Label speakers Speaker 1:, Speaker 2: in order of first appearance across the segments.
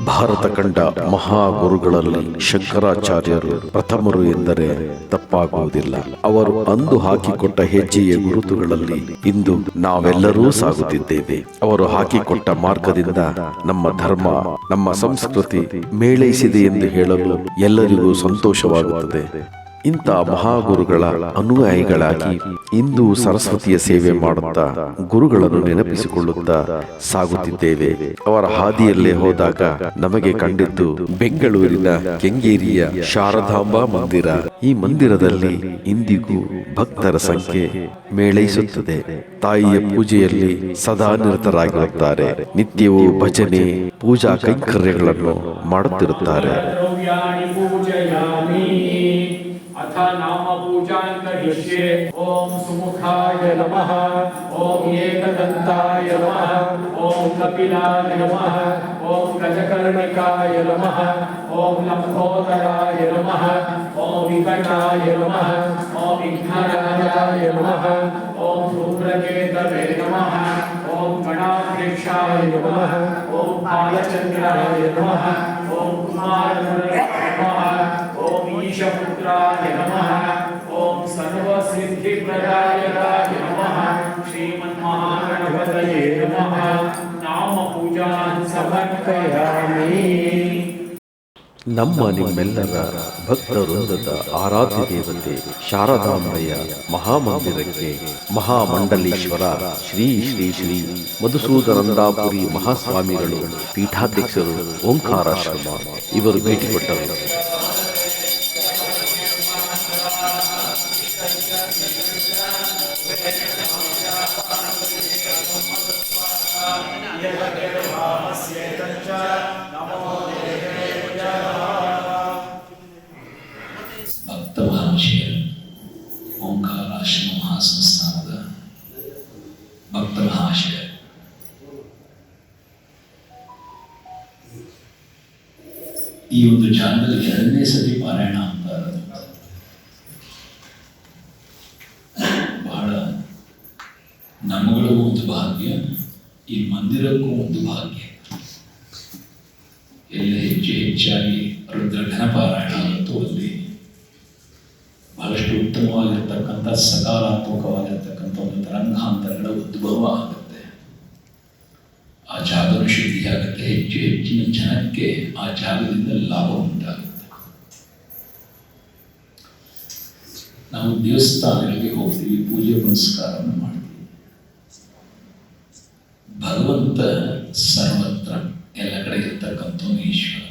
Speaker 1: ಭಾರತ ಕಂಡ ಮಹಾಗುರುಗಳಲ್ಲಿ ಶಂಕರಾಚಾರ್ಯರು ಪ್ರಥಮರು ಎಂದರೆ ತಪ್ಪಾಗುವುದಿಲ್ಲ. ಅವರು ಅಂದು ಹಾಕಿಕೊಟ್ಟ ಹೆಜ್ಜೆಯ ಗುರುತುಗಳಲ್ಲಿ ಇಂದು ನಾವೆಲ್ಲರೂ ಸಾಗುತ್ತಿದ್ದೇವೆ. ಅವರು ಹಾಕಿಕೊಟ್ಟ ಮಾರ್ಗದಿಂದ ನಮ್ಮ ಧರ್ಮ, ನಮ್ಮ ಸಂಸ್ಕೃತಿ ಮೇಳೈಸಿದೆ ಎಂದು ಹೇಳಲು ಎಲ್ಲರಿಗೂ ಸಂತೋಷವಾಗುತ್ತದೆ. ಇಂಥ ಮಹಾಗುರುಗಳ ಅನುಯಾಯಿಗಳಾಗಿ ಇಂದು ಸರಸ್ವತಿಯ ಸೇವೆ ಮಾಡುತ್ತಾ ಗುರುಗಳನ್ನು ನೆನಪಿಸಿಕೊಳ್ಳುತ್ತಾ ಸಾಗುತ್ತಿದ್ದೇವೆ. ಅವರ ಹಾದಿಯಲ್ಲೇ ಹೋದಾಗ ನಮಗೆ ಕಂಡಿದ್ದು ಬೆಂಗಳೂರಿನ ಕೆಂಗೇರಿಯ ಶಾರದಾಂಬಾ ಮಂದಿರ. ಈ ಮಂದಿರದಲ್ಲಿ ಇಂದಿಗೂ ಭಕ್ತರ ಸಂಖ್ಯೆ ಮೇಳೈಸುತ್ತದೆ. ತಾಯಿಯ ಪೂಜೆಯಲ್ಲಿ ಸದಾ ನಿರತರಾಗಿರುತ್ತಾರೆ. ನಿತ್ಯವೂ ಭಜನೆ, ಪೂಜಾ ಕೈಂಕರ್ಯಗಳನ್ನು ಮಾಡುತ್ತಿರುತ್ತಾರೆ.
Speaker 2: अथ नाम पूजां करिष्ये। ओम सुमुखाय नमः, ओम एकदन्ताय नमः, ओम कपिलाय नमः, ओम गजकर्णिकाय नमः, ओम लंबोदराय नमः, ओम विकटाय नमः, ओम विघ्नराजाय नमः, ओम धूम्रकेतवे नमः, ओम गणाध्यक्षाय नमः, ओम बालचंद्राय नमः, ओम कुमाराय नमः, ओम ईशपुत्राय नमः, ओम सर्वसिद्धिप्रदायकाय नमः, श्रीमन्महागणपतये नमः। नाम पूजां समर्पयामि।
Speaker 1: ನಮ್ಮ ನಿಮ್ಮೆಲ್ಲರ ಭಕ್ತವೃಂದದ ಆರಾಧ್ಯ ದೇವತೆ ಶಾರದಾಂಬೆಯ ಮಹಾಮಂದಿರಕ್ಕೆ ಮಹಾಮಂಡಲೇಶ್ವರ ಶ್ರೀ ಶ್ರೀ ಶ್ರೀ ಮಧುಸೂದನಂದಾಪುರಿ ಮಹಾಸ್ವಾಮಿಗಳು ಪೀಠಾಧ್ಯಕ್ಷರು ಓಂಕಾರಾಶ್ರಮ ಇವರು ಭೇಟಿ ಕೊಟ್ಟರು.
Speaker 3: ಭಕ್ತಮಹರ್ಷಿಯ ಓಂಕಾರಾಶ್ರಮ ಮಹಾಸಂಸ್ಥಾನದ ಭಕ್ತ ಮಹಾಶಯ ಈ ಒಂದು ಜಾಗದಲ್ಲಿ 2ನೇ ಸತಿ ಪಾರಾಯಣ ಅಂತ ಬಹಳ ನಮಗಳಿಗೂ ಒಂದು ಭಾಗ್ಯ, ಈ ಮಂದಿರಕ್ಕೂ ಒಂದು ಭಾಗ್ಯ. ಎಲ್ಲ ಹೆಚ್ಚಾಗಿ ರುದ್ರಘನ ಪಾರಾಯಣ ಆಗುತ್ತೋ ಅಲ್ಲಿ ಬಹಳಷ್ಟು ಉತ್ತಮವಾಗಿರ್ತಕ್ಕಂಥ ಸಕಾರಾತ್ಮಕವಾಗಿರ್ತಕ್ಕಂಥ ಒಂದು ತರಂಗಾಂತರಗಳ ಉದ್ಭವ ಆಗುತ್ತೆ. ಆ ಜಾಗದ ಶುದ್ಧಿಯಾಗುತ್ತೆ. ಹೆಚ್ಚಿನ ಜನಕ್ಕೆ ಆ ಜಾಗದಿಂದ ಲಾಭ ಉಂಟಾಗುತ್ತೆ. ನಾವು ದೇವಸ್ಥಾನಗಳಿಗೆ ಹೋಗ್ತೀವಿ, ಪೂಜೆ ಪುನಸ್ಕಾರವನ್ನು ಮಾಡ್ತೀವಿ. ಭಗವಂತ ಸರ್ವತ್ರ ಎಲ್ಲ ಕಡೆ ಇರ್ತಕ್ಕಂಥ ಈಶ್ವರ.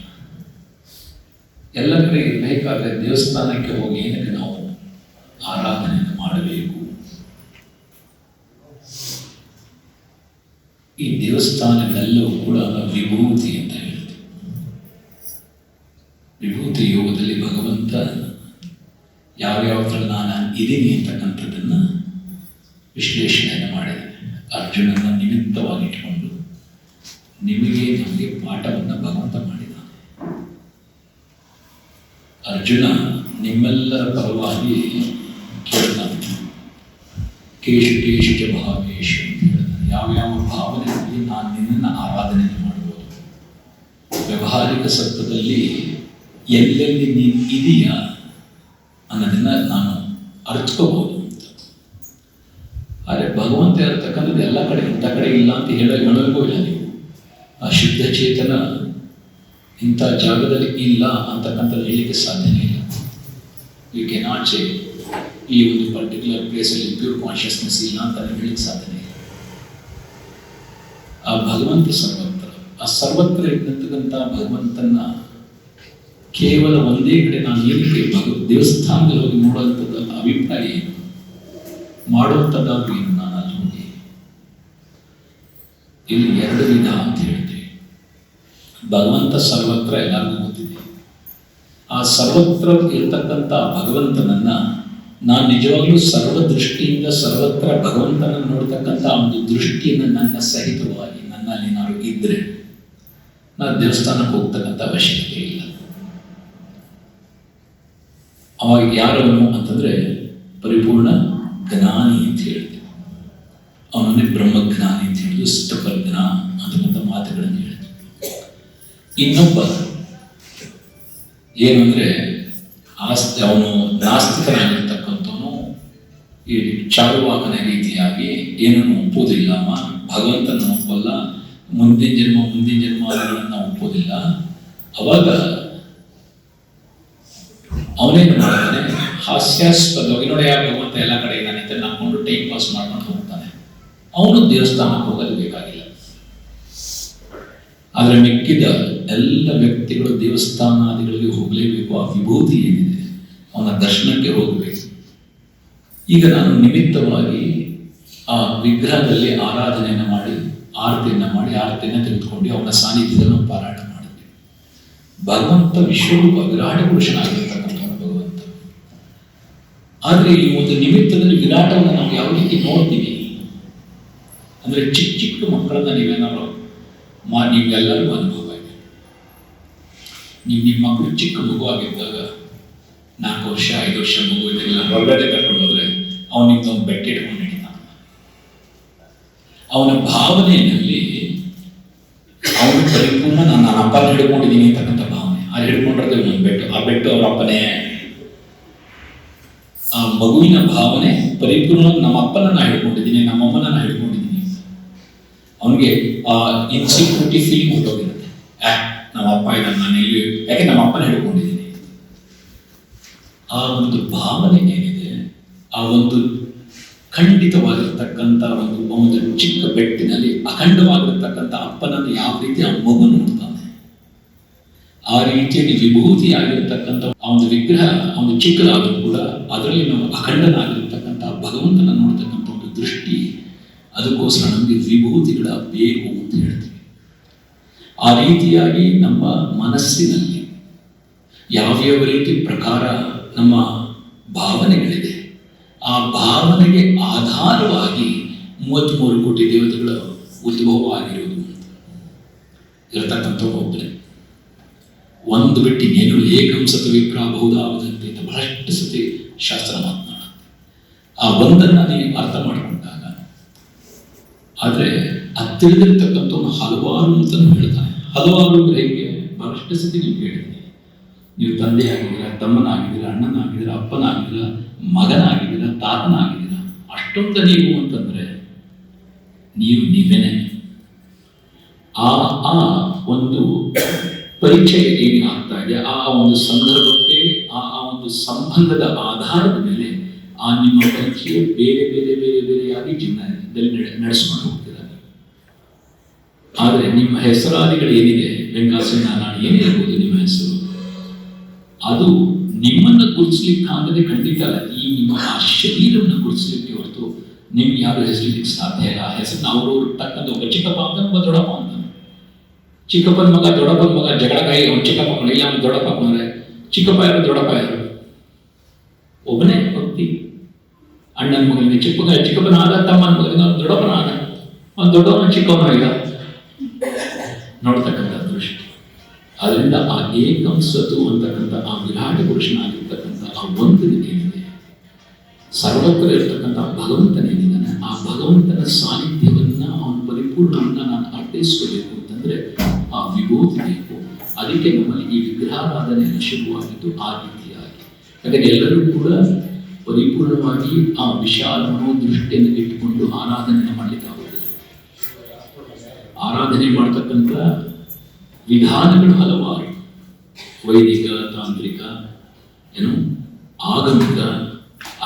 Speaker 3: ಎಲ್ಲ ಕಡೆ ಇರಬೇಕಾದ್ರೆ ದೇವಸ್ಥಾನಕ್ಕೆ ಹೋಗಿ ಏನಕ್ಕೆ ನಾವು ಆರಾಧನೆಯನ್ನು ಮಾಡಬೇಕು? ಈ ದೇವಸ್ಥಾನಗಳೆಲ್ಲವೂ ಕೂಡ ವಿಭೂತಿ ಅಂತ ಹೇಳ್ತೀವಿ. ವಿಭೂತಿ ಯೋಗದಲ್ಲಿ ಭಗವಂತ ಯಾವ್ಯಾವ್ದ್ರಲ್ಲಿ ನಾನು ಇದ್ದೀನಿ ಅಂತಕ್ಕಂಥದ್ದನ್ನು ವಿಶ್ಲೇಷಣೆಯನ್ನು ಮಾಡಿದೆ. ಅರ್ಜುನನ ನಿಮಿತ್ತವಾಗಿಟ್ಕೊಂಡು ನಮಗೆ ಪಾಠವನ್ನು ಭಗವಂತ ಮಾಡಿದ್ದಾನೆ. ಅರ್ಜುನ ನಿಮ್ಮೆಲ್ಲರ ಪರವಾಗಿ ಕೇಳ್ತಾನೆ, ಕೇಶು ಚ ಭಾವೇಶು ಅಂತ ಹೇಳ್ತಾನೆ. ಯಾವ್ಯಾವ ಭಾವನೆಯಲ್ಲಿ ನಾನು ನಿನ್ನನ್ನು ಆರಾಧನೆಯನ್ನು ಮಾಡ್ಬೋದು, ವ್ಯಾವಹಾರಿಕ ಸತ್ವದಲ್ಲಿ ಎಲ್ಲೆಲ್ಲಿ ನೀನು ಇದೆಯಾ ಅನ್ನೋದನ್ನು ನಾನು ಅರ್ಥಕೋಬಹುದು ಅಂತ. ಆದರೆ ಭಗವಂತ ಇರತಕ್ಕಂಥದ್ದು ಎಲ್ಲ ಕಡೆ, ಇಂಥ ಕಡೆ ಇಲ್ಲ ಅಂತ ಹೇಳೋಕ್ಕೂ ಇಲ್ಲ. ನೀವು ಆ ಶುದ್ಧ ಚೇತನ ಇಂಥ ಜಾಗದಲ್ಲಿ ಇಲ್ಲ ಅಂತಕ್ಕಂಥದ್ದು ಹೇಳಲಿಕ್ಕೆ ಸಾಧ್ಯನೇ ಇಲ್ಲ. ಯು ಕೆನಾಟ್ ಸೇ ಈ ಒಂದು ಪರ್ಟಿಕ್ಯುಲರ್ ಪ್ಲೇಸಲ್ಲಿ ಪ್ಯೂರ್ ಕಾನ್ಷಿಯಸ್ನೆಸ್ ಇಲ್ಲ ಅಂತ ಹೇಳಲಿಕ್ಕೆ ಸಾಧ್ಯನೇ ಇಲ್ಲ. ಆ ಭಗವಂತ ಸರ್ವತ್ರ, ಆ ಸರ್ವತ್ರ ಇರ್ತಕ್ಕಂಥ ಭಗವಂತನ ಕೇವಲ ಒಂದೇ ಕಡೆ ನಾನು ಏನಕ್ಕೆ ದೇವಸ್ಥಾನದಲ್ಲಿ ಹೋಗಿ ನೋಡುವಂಥದ್ದು ಅಭಿಪ್ರಾಯ ಏನು, ಮಾಡುವಂಥದ್ದಾದ್ರೂ ಏನು? ನಾನು ಅಲ್ಲಿ ಹೋಗಿ ಇಲ್ಲಿ 2 ವಿಧ ಅಂತ ಹೇಳ್ತೀವಿ. ಭಗವಂತ ಸರ್ವತ್ರ ಎಲ್ಲರಿಗೂ ಗೊತ್ತಿದೆ. ಆ ಸರ್ವತ್ರ ಇರ್ತಕ್ಕಂಥ ಭಗವಂತನನ್ನ ನಾನು ನಿಜವಾಗ್ಲೂ ಸರ್ವದೃಷ್ಟಿಯಿಂದ ಸರ್ವತ್ರ ಭಗವಂತನನ್ನು ನೋಡ್ತಕ್ಕಂಥ ಒಂದು ದೃಷ್ಟಿಯನ್ನು ನನ್ನ ಸಹಿತವಾಗಿ ನನ್ನಲ್ಲಿ ನಾನು ಇದ್ರೆ ನಾನು ದೇವಸ್ಥಾನಕ್ಕೆ ಹೋಗ್ತಕ್ಕಂಥ ಅವಶ್ಯಕತೆ ಇಲ್ಲ. ಅವಾಗ ಯಾರವನು ಅಂತಂದ್ರೆ ಪರಿಪೂರ್ಣ ಜ್ಞಾನಿ ಅಂತ ಹೇಳ್ತೀವಿ. ಅವನನ್ನೇ ಬ್ರಹ್ಮಜ್ಞಾನಿ ಅಂತ ಹೇಳಿದ್ರು, ಸ್ಥಪಜ್ಞ ಅಂತಕ್ಕಂಥ ಮಾತುಗಳನ್ನು ಹೇಳ್ತೀವಿ. ಇನ್ನೊಬ್ಬ ಏನು ಅಂದರೆ ಅವನು ನಾಸ್ತಿಕನಾಗಿರ್ತಕ್ಕಂಥವನು ಈ ಚಾರುವಾಕನ ರೀತಿಯಾಗಿ ಏನನ್ನು ಒಪ್ಪೋದಿಲ್ಲ, ಭಗವಂತನ ಒಪ್ಪಲ್ಲ, ಮುಂದಿನ ಜನ್ಮಗಳನ್ನು ಒಪ್ಪೋದಿಲ್ಲ. ಅವಾಗ ಅವನೇನು ಮಾಡ್ತಾನೆ, ಹಾಸ್ಯಾಸ್ಪದವಾಗಿ ನೋಡಿ ಭಗವಂತ ಎಲ್ಲ ಕಡೆ ಇದ್ದಾನೆ ಅಂತ ನಂಬ್ಕೊಂಡು ಟೈಮ್ ಪಾಸ್ ಮಾಡ್ಕೊಂಡು ಹೋಗ್ತಾನೆ. ಅವನು ದೇವಸ್ಥಾನಕ್ಕೆ ಹೋಗೋದು ಬೇಕಾಗಿಲ್ಲ. ಆದರೆ ಮಿಕ್ಕಿದ ಎಲ್ಲ ವ್ಯಕ್ತಿಗಳು ದೇವಸ್ಥಾನಾದಿಗಳಿಗೆ ಹೋಗಲೇಬೇಕು. ಆ ವಿಭೂತಿ ಏನಿದೆ ಅವನ ದರ್ಶನಕ್ಕೆ ಹೋಗಬೇಕು. ಈಗ ನಾನು ನಿಮಿತ್ತವಾಗಿ ಆ ವಿಗ್ರಹದಲ್ಲಿ ಆರಾಧನೆಯನ್ನು ಮಾಡಿ ಆರತಿಯನ್ನು ತೆಗೆದುಕೊಂಡು ಅವನ ಸಾನ್ನಿಧ್ಯವನ್ನು ಪಾರಾಯಣ ಮಾಡಿದ್ವಿ. ಭಗವಂತ ವಿಶ್ವರೂಪ ವಿರಾಟ ಪುರುಷನಾಗಿರ್ತಕ್ಕಂಥವನು ಭಗವಂತ. ಆದರೆ ಈ ಒಂದು ನಿಮಿತ್ತದಲ್ಲಿ ವಿರಾಟವನ್ನು ನಾವು ಯಾವ ರೀತಿ ನೋಡ್ತೀವಿ ಅಂದರೆ ಚಿಕ್ಕ ಮಕ್ಕಳನ್ನ ನೀವೇನಾದ್ರು ನೀವೆಲ್ಲರಿಗೂ ಅನುಭವ ಇದೆ. ನಿಮ್ಮ ಮಕ್ಕಳು ಚಿಕ್ಕ ಮಗು ಆಗಿದ್ದಾಗ 4 ವರ್ಷ 5 ವರ್ಷ ಮಗು ಇದೆಲ್ಲ ಹೊರಗಡೆ ಕರ್ಕೊಂಡು ಹೋದ್ರೆ ಅವನಿಂದ ಒಂದು ಬೆಟ್ಟ ಇಟ್ಕೊಂಡು ಹಿಡಿತಾನೆ. ಅವನ ಭಾವನೆಯಲ್ಲಿ ಅವನು ಪರಿಪೂರ್ಣ ನನ್ನ ಅಪ್ಪನ ಹಿಡ್ಕೊಂಡಿದ್ದೀನಿ ಅಂತಕ್ಕಂಥ ಭಾವನೆ. ಆ ಹಿಡ್ಕೊಂಡಿರೋದೇ ಒಂದು ಬೆಟ್ಟು, ಆ ಬೆಟ್ಟು ಅವರ ಅಪ್ಪನೇ. ಆ ಮಗುವಿನ ಭಾವನೆ ಪರಿಪೂರ್ಣ ನಮ್ಮ ಅಪ್ಪನನ್ನ ಹಿಡ್ಕೊಂಡಿದ್ದೀನಿ, ನಮ್ಮ ಅಮ್ಮನನ್ನ ಹಿಡ್ಕೊಂಡಿದ್ದೀನಿ. ಅವನಿಗೆ ಆ ಇನ್ಸೆಕ್ಯೂರಿಟಿ ಫೀಲಿಂಗ್ ಹೊರಟೋಗಿರುತ್ತೆ. ನಮ್ಮ ಅಪ್ಪ ಇದ್ದಾನೆ, ನಾನು ಎಲ್ಲಿ, ಯಾಕೆ ನಮ್ಮ ಅಪ್ಪನ ಹಿಡ್ಕೊಂಡಿದ್ದೀನಿ. ಆ ಒಂದು ಭಾವನೆ ಏನಿದೆ, ಆ ಒಂದು ಖಂಡಿತವಾಗಿರ್ತಕ್ಕಂಥ ಒಂದು ಚಿಕ್ಕ ಬೆಟ್ಟಿನಲ್ಲಿ ಅಖಂಡವಾಗಿರ್ತಕ್ಕಂಥ ಅಪ್ಪನನ್ನು ಯಾವ ರೀತಿ ಆ ಮಗು ನೋಡ್ತಾನೆ, ಆ ರೀತಿಯಲ್ಲಿ ವಿಭೂತಿ ಆಗಿರ್ತಕ್ಕಂಥ ಆ ಒಂದು ವಿಗ್ರಹ ಒಂದು ಚಿಕ್ಕದಾದರೂ ಕೂಡ ಅದರಲ್ಲಿ ನಾವು ಅಖಂಡನಾಗಿರ್ತಕ್ಕಂಥ ಭಗವಂತನ ನೋಡ್ತಕ್ಕಂಥ ಒಂದು ದೃಷ್ಟಿ, ಅದಕ್ಕೋಸ್ಕರ ನಮಗೆ ವಿಭೂತಿಗಳ ಬೇಕು ಅಂತ ಹೇಳ್ತೀವಿ. ಆ ರೀತಿಯಾಗಿ ನಮ್ಮ ಮನಸ್ಸಿನಲ್ಲಿ ಯಾವ್ಯಾವ ರೀತಿ ಪ್ರಕಾರ ನಮ್ಮ ಭಾವನೆಗಳಿದೆ, ಆ ಭಾವನೆಗೆ ಆಧಾರವಾಗಿ 33 ಕೋಟಿ ದೇವತೆಗಳ ಉದ್ಭವ ಆಗಿರುವುದು ಇರತಕ್ಕಂಥ ಒಬ್ಬನೇ. ಒಂದು ಬಿಟ್ಟು ಇನ್ನೇನು ಏಕಂ ಸತ ವಿಪ್ರಾಬಹುದಾವದಂತೆ ಅಂತ ಬಹಳಷ್ಟು ಸತಿ ಶಾಸ್ತ್ರ ಮಾತನಾಡುತ್ತೆ. ಆ ಒಂದನ್ನು ನೀವು ಅರ್ಥ ಮಾಡಿಕೊಂಡಾಗ, ಆದರೆ ಅದು ತಿಳಿದಿರ್ತಕ್ಕಂಥವನು ಹಲವಾರು ಅಂತಲೂ ಹೇಳ್ತಾನೆ. ಹಲವಾರು ಅಂದರೆ ಹೇಗೆ, ಬಹಳಷ್ಟು ಸತಿ ನೀವು ಹೇಳಿದ್ದೀನಿ. ನೀವು ತಂದೆ ಆಗಿದ್ದೀರಾ, ತಮ್ಮನಾಗಿದ್ದೀರಾ, ಅಣ್ಣನಾಗಿದ್ದೀರಾ, ಅಪ್ಪನಾಗಿದ್ದೀರಾ, ಮಗನಾಗಿದ್ದೀರಾ, ತಾತನಾಗಿದ್ದೀರಾ. ಅಷ್ಟೊಂದು ನೀವು ಅಂತಂದರೆ ನೀವು ನೀವೇನೆ. ಆ ಒಂದು ಪರಿಚಯ ಏನಾಗ್ತಾ ಇದೆ, ಆ ಒಂದು ಸಂದರ್ಭಕ್ಕೆ, ಆ ಒಂದು ಸಂಬಂಧದ ಆಧಾರದ ಮೇಲೆ ಆ ನಿಮ್ಮ ಪರಿಚಯ ಬೇರೆ ಬೇರೆ ಬೇರೆ ಬೇರೆಯಾಗಿ ಜೀವನದಲ್ಲಿ ನಡೆಸ್ಕೊಂಡು ಹೋಗ್ತಿದ್ದಾರೆ. ಆದರೆ ನಿಮ್ಮ ಹೆಸರಾದಿಗಳು ಏನಿದೆ, ವೆಂಕಟೇಶ್ವರ ನಾಡಿ ಏನೇ ಇರ್ಬೋದು ನಿಮ್ಮ ಹೆಸರು, ಅದು ನಿಮ್ಮನ್ನು ಗುರುತಿಸ್ಲಿಕ್ಕಾಗದೆ ಖಂಡಿತ ಅಲ್ಲ. ಈ ನಿಮ್ಮ ಆ ಶರೀರವನ್ನು ಗುರುತಿಸ್ಲಿಕ್ಕೆ ಹೊರತು ನಿಮ್ಗೆ ಯಾರು ಹೆಸರಿಲಿಕ್ಕೆ ಸಾಧ್ಯ ಇಲ್ಲ. ಆ ಹೆಸರನ್ನ ಅವರು ತಕ್ಕಂಥ ಒಬ್ಬ ಚಿಕ್ಕಪ್ಪ ಅಂತ ಒಬ್ಬ ದೊಡ್ಡಪ್ಪ ಅಂತಾನೆ. ಚಿಕ್ಕಪ್ಪನ ಮಗ ದೊಡ್ಡಪ್ಪನ ಮಗ ಜಗಳಕಾಯಿ, ಅವ್ನು ಚಿಕ್ಕಪ್ಪ ಇಲ್ಲ ಅವ್ನು ದೊಡ್ಡಪ್ಪ ಅಂದರೆ ಚಿಕ್ಕಪ್ಪ ಯಾರು ದೊಡ್ಡಪ್ಪ ಯಾರು? ಒಬ್ಬನೇ ವ್ಯಕ್ತಿ. ಅಣ್ಣನ ಮಗನಿಗೆ ಚಿಕ್ಕಪ್ಪನ ಆದ, ತಮ್ಮನ ಮಗನಿಗೆ ಅವ್ನು ದೊಡ್ಡಪ್ಪನ ಆದ, ಅವ್ನು ದೊಡ್ಡವನ ಚಿಕ್ಕವನ ಇಲ್ಲ ನೋಡ್ತಕ್ಕಂಥ ದೃಷ್ಟಿ. ಅದರಿಂದ ಆ ಏಕಂಸತು ಅಂತಕ್ಕಂಥ ಆ ವಿರಾಟ ಪುರುಷನಾಗಿರ್ತಕ್ಕಂಥ ಆ ಒಂದನೇನಿದೆ, ಸರ್ವತ್ರ ಇರ್ತಕ್ಕಂಥ ಭಗವಂತನೇನಿದ್ದಾನೆ, ಆ ಭಗವಂತನ ಸಾನ್ನಿಧ್ಯವನ್ನು ಅವನ ಪರಿಪೂರ್ಣವನ್ನು ನಾನು ಅರ್ಥೈಸ್ಕೋಬೇಕು ಅಂತಂದರೆ ಆ ವಿಭೂತಿ ಬೇಕು. ಅದಕ್ಕೆ ನಮ್ಮಲ್ಲಿ ಈ ವಿಗ್ರಹಾರಾಧನೆಯನ್ನು ಶುರುವಾಗಿದ್ದು ಆ ರೀತಿಯಾಗಿ. ಯಾಕಂದರೆ ಎಲ್ಲರೂ ಕೂಡ ಪರಿಪೂರ್ಣವಾಗಿ ಆ ವಿಶಾಲ ಮನೋದೃಷ್ಟಿಯನ್ನು ಇಟ್ಟುಕೊಂಡು ಆರಾಧನೆಯನ್ನು ಮಾಡಲಿಕ್ಕೆ ಆಗುವುದಿಲ್ಲ. ಆರಾಧನೆ ಮಾಡ್ತಕ್ಕಂಥ ವಿಧಾನಗಳು ಹಲವಾರು, ವೈದಿಕ, ತಾಂತ್ರಿಕ, ಆಗಮಿಕ.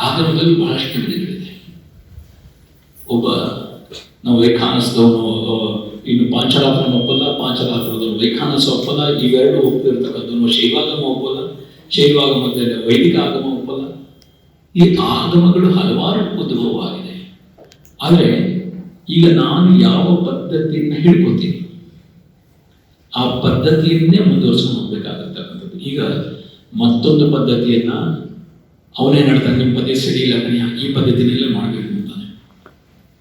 Speaker 3: ಆಗಮದಲ್ಲಿ ಬಹಳಷ್ಟು ವಿಧಗಳಿದೆ. ಒಬ್ಬ ನಾವು ವೈಖಾನಸದವನು ಇನ್ನು ಪಾಂಚರಾತ್ರನ ಒಪ್ಪಲ್ಲ, ಪಾಂಚರಾತ್ರದವನು ವೈಖಾನಸ ಒಪ್ಪಲ್ಲ, ಇವೆರಡು ಒಪ್ಪಿರ್ತಕ್ಕಂಥವನು ಶೈವಾಗಮ ಒಪ್ಪಲ್ಲ, ಶೈವಾಗಮದಲ್ಲಿ ವೈದಿಕ ಆಗಮ ಒಪ್ಪಲ್ಲ. ಈ ಆಗಮಗಳು ಹಲವಾರು ಉದ್ಭವವಾಗಿದೆ. ಆದರೆ ಈಗ ನಾನು ಯಾವ ಪದ್ಧತಿಯನ್ನು ಹಿಡ್ಕೊತೀನಿ ಆ ಪದ್ಧತಿಯನ್ನೇ ಮುಂದುವರ್ಸ್ಕೊಂಡು ಹೋಗ್ಬೇಕಾಗಿರ್ತಕ್ಕಂಥದ್ದು. ಈಗ ಮತ್ತೊಂದು ಪದ್ಧತಿಯನ್ನ ಅವನೇ ನಡ್ತಾನೆ, ನಿಮ್ಮ ಪದ್ಧತಿ ಸರಿ ಇಲ್ಲ ಕಣಿಯ, ಈ ಪದ್ಧತಿನಲ್ಲೇ ಮಾಡಬೇಕು ಅಂತಾನೆ.